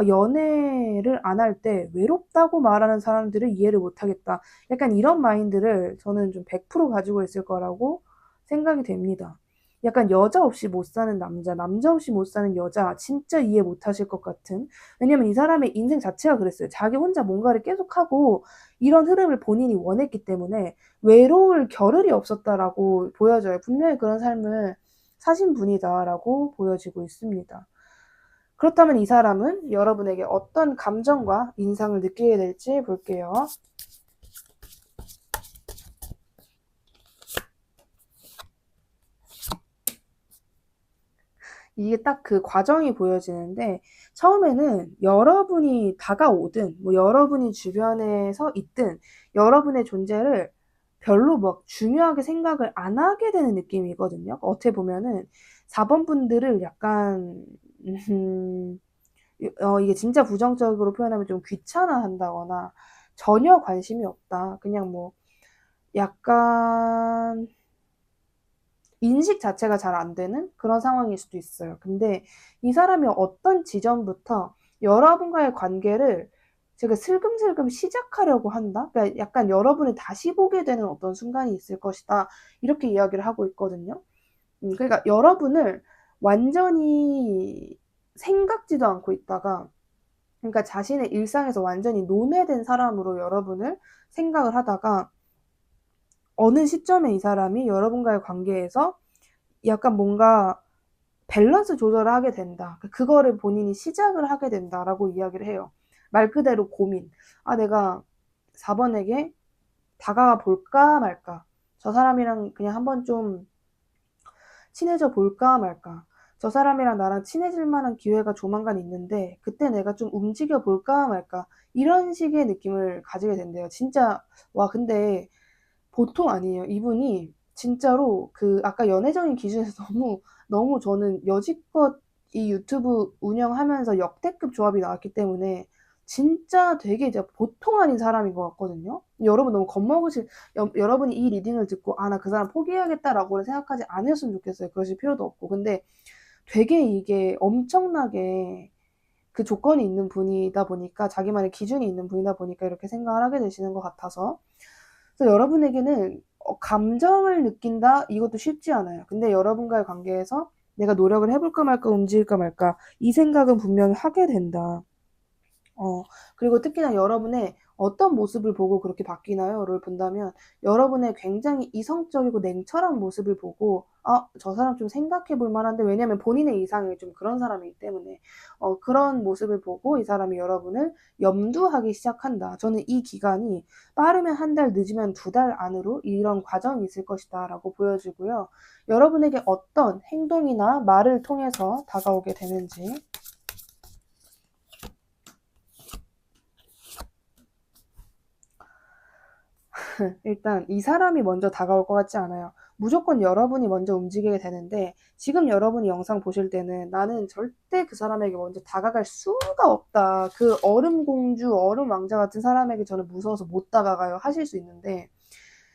연애를 안 할 때 외롭다고 말하는 사람들을 이해를 못 하겠다. 약간 이런 마인드를 저는 좀 100% 가지고 있을 거라고 생각이 됩니다. 약간 여자 없이 못 사는 남자, 남자 없이 못 사는 여자, 진짜 이해 못 하실 것 같은. 왜냐면 이 사람의 인생 자체가 그랬어요. 자기 혼자 뭔가를 계속하고 이런 흐름을 본인이 원했기 때문에 외로울 겨를이 없었다라고 보여져요. 분명히 그런 삶을 사신 분이다라고 보여지고 있습니다. 그렇다면 이 사람은 여러분에게 어떤 감정과 인상을 느끼게 될지 볼게요. 이게 딱 그 과정이 보여지는데 처음에는 여러분이 다가오든 뭐 여러분이 주변에서 있든 여러분의 존재를 별로 막 중요하게 생각을 안 하게 되는 느낌이거든요. 어떻게 보면은 4번 분들을 약간 음, 이게 진짜 부정적으로 표현하면 좀 귀찮아한다거나 전혀 관심이 없다. 그냥 뭐 약간 인식 자체가 잘 안 되는 그런 상황일 수도 있어요. 근데 이 사람이 어떤 지점부터 여러분과의 관계를 제가 슬금슬금 시작하려고 한다? 그러니까 약간 여러분을 다시 보게 되는 어떤 순간이 있을 것이다. 이렇게 이야기를 하고 있거든요. 그러니까 여러분을 완전히 생각지도 않고 있다가 그러니까 자신의 일상에서 완전히 논외된 사람으로 여러분을 생각을 하다가 어느 시점에 이 사람이 여러분과의 관계에서 약간 뭔가 밸런스 조절을 하게 된다. 그거를 본인이 시작을 하게 된다라고 이야기를 해요. 말 그대로 고민. 내가 4번에게 다가가 볼까 말까. 저 사람이랑 그냥 한번 좀 친해져 볼까 말까. 저 사람이랑 나랑 친해질 만한 기회가 조만간 있는데 그때 내가 좀 움직여 볼까 말까. 이런 식의 느낌을 가지게 된대요. 진짜 와 근데 보통 아니에요. 이분이 진짜로 그 아까 연애적인 기준에서 너무 저는 여지껏 이 유튜브 운영하면서 역대급 조합이 나왔기 때문에 진짜 되게 진짜 보통 아닌 사람인 것 같거든요. 여러분 너무 겁먹으실 여러분이 이 리딩을 듣고 '아 나 그 사람 포기해야겠다.'라고는 생각하지 않으셨으면 좋겠어요. 그러실 필요도 없고. 근데 되게 이게 엄청나게 그 조건이 있는 분이다 보니까 자기만의 기준이 있는 분이다 보니까 이렇게 생각을 하게 되시는 것 같아서 그래서 여러분에게는 감정을 느낀다 이것도 쉽지 않아요. 근데 여러분과의 관계에서 내가 노력을 해볼까 말까 움직일까 말까 이 생각은 분명히 하게 된다. 그리고 특히나 여러분의 어떤 모습을 보고 그렇게 바뀌나요?를 본다면 여러분의 굉장히 이성적이고 냉철한 모습을 보고 저 사람 좀 생각해 볼 만한데 왜냐면 본인의 이상이 좀 그런 사람이기 때문에 그런 모습을 보고 이 사람이 여러분을 염두하기 시작한다. 저는 이 기간이 빠르면 한 달, 늦으면 2달 안으로 이런 과정이 있을 것이다 라고 보여지고요. 여러분에게 어떤 행동이나 말을 통해서 다가오게 되는지 일단 이 사람이 먼저 다가올 것 같지 않아요. 무조건 여러분이 먼저 움직이게 되는데 지금 여러분이 영상 보실 때는 나는 절대 그 사람에게 먼저 다가갈 수가 없다. 그 얼음 공주, 얼음 왕자 같은 사람에게 저는 무서워서 못 다가가요. 하실 수 있는데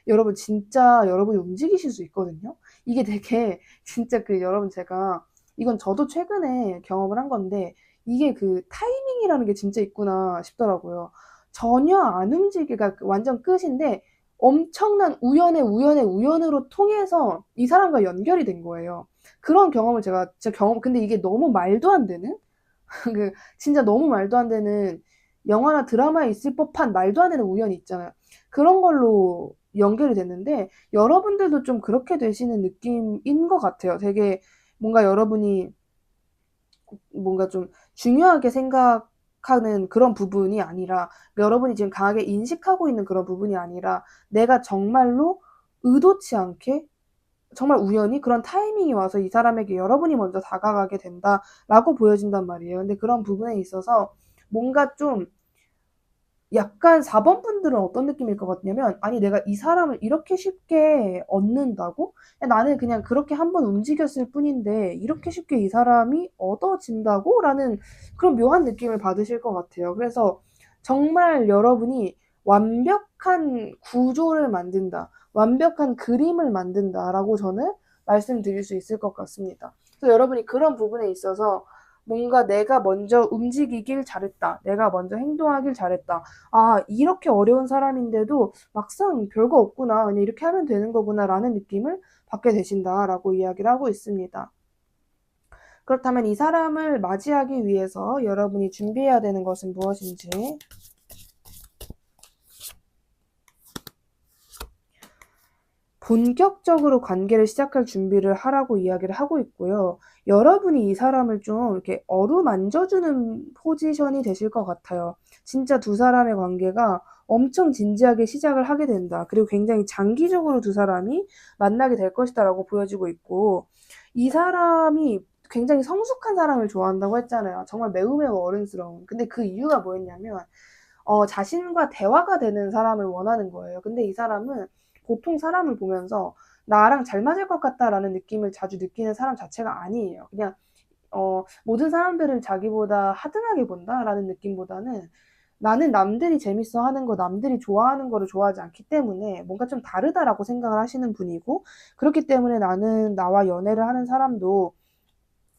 여러분 진짜 여러분이 움직이실 수 있거든요. 이게 되게 진짜 여러분 제가 이건 저도 최근에 경험을 한 건데 이게 그 타이밍이라는 게 진짜 있구나 싶더라고요. 전혀 안 움직이가 완전 끝인데 엄청난 우연의 우연으로 통해서 이 사람과 연결이 된 거예요. 그런 경험을 제가 진짜 근데 이게 너무 말도 안 되는 진짜 너무 말도 안 되는 영화나 드라마에 있을 법한 말도 안 되는 우연이 있잖아요. 그런 걸로 연결이 됐는데 여러분들도 좀 그렇게 되시는 느낌인 것 같아요. 되게 뭔가 여러분이 뭔가 좀 중요하게 생각하는 그런 부분이 아니라 여러분이 지금 강하게 인식하고 있는 그런 부분이 아니라 내가 정말로 의도치 않게 정말 우연히 그런 타이밍이 와서 이 사람에게 여러분이 먼저 다가가게 된다라고 보여진단 말이에요. 근데 그런 부분에 있어서 뭔가 좀 약간 4번 분들은 어떤 느낌일 것 같냐면 아니 내가 이 사람을 이렇게 쉽게 얻는다고? 나는 그냥 그렇게 한번 움직였을 뿐인데 이렇게 쉽게 이 사람이 얻어진다고? 라는 그런 묘한 느낌을 받으실 것 같아요. 그래서 정말 여러분이 완벽한 구조를 만든다. 완벽한 그림을 만든다라고 저는 말씀드릴 수 있을 것 같습니다. 그래서 여러분이 그런 부분에 있어서 뭔가 내가 먼저 움직이길 잘했다. 내가 먼저 행동하길 잘했다. 이렇게 어려운 사람인데도 막상 별거 없구나. 그냥 이렇게 하면 되는 거구나라는 느낌을 받게 되신다라고 이야기를 하고 있습니다. 그렇다면 이 사람을 맞이하기 위해서 여러분이 준비해야 되는 것은 무엇인지 본격적으로 관계를 시작할 준비를 하라고 이야기를 하고 있고요. 여러분이 이 사람을 좀 이렇게 어루만져주는 포지션이 되실 것 같아요. 진짜 두 사람의 관계가 엄청 진지하게 시작을 하게 된다. 그리고 굉장히 장기적으로 두 사람이 만나게 될 것이다라고 보여지고 있고 이 사람이 굉장히 성숙한 사람을 좋아한다고 했잖아요. 정말 매우 어른스러운. 근데 그 이유가 뭐였냐면 자신과 대화가 되는 사람을 원하는 거예요. 근데 이 사람은 보통 사람을 보면서 나랑 잘 맞을 것 같다라는 느낌을 자주 느끼는 사람 자체가 아니에요. 그냥 모든 사람들을 자기보다 하등하게 본다라는 느낌보다는 나는 남들이 재밌어 하는 거, 남들이 좋아하는 거를 좋아하지 않기 때문에 뭔가 좀 다르다라고 생각을 하시는 분이고, 그렇기 때문에 나는 나와 연애를 하는 사람도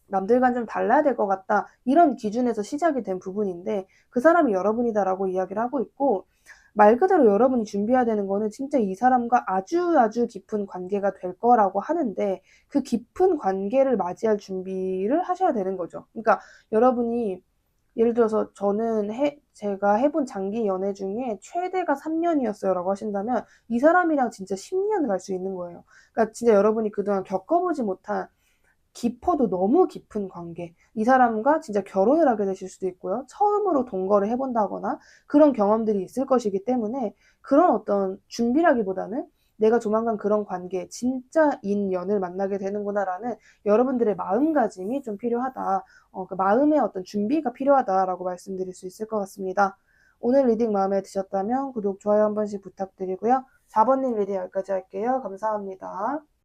남들과는 좀 달라야 될 것 같다. 이런 기준에서 시작이 된 부분인데 그 사람이 여러분이다라고 이야기를 하고 있고 말 그대로 여러분이 준비해야 되는 거는 진짜 이 사람과 아주 깊은 관계가 될 거라고 하는데 그 깊은 관계를 맞이할 준비를 하셔야 되는 거죠. 그러니까 여러분이 예를 들어서 제가 해본 장기 연애 중에 최대가 3년이었어요 라고 하신다면 이 사람이랑 진짜 10년 갈 수 있는 거예요. 그러니까 진짜 여러분이 그동안 겪어보지 못한 깊어도 너무 깊은 관계. 이 사람과 진짜 결혼을 하게 되실 수도 있고요. 처음으로 동거를 해본다거나 그런 경험들이 있을 것이기 때문에 그런 어떤 준비라기보다는 내가 조만간 그런 관계, 진짜 인연을 만나게 되는구나라는 여러분들의 마음가짐이 좀 필요하다. 그 마음의 어떤 준비가 필요하다라고 말씀드릴 수 있을 것 같습니다. 오늘 리딩 마음에 드셨다면 구독, 좋아요 한 번씩 부탁드리고요. 4번님 리딩 여기까지 할게요. 감사합니다.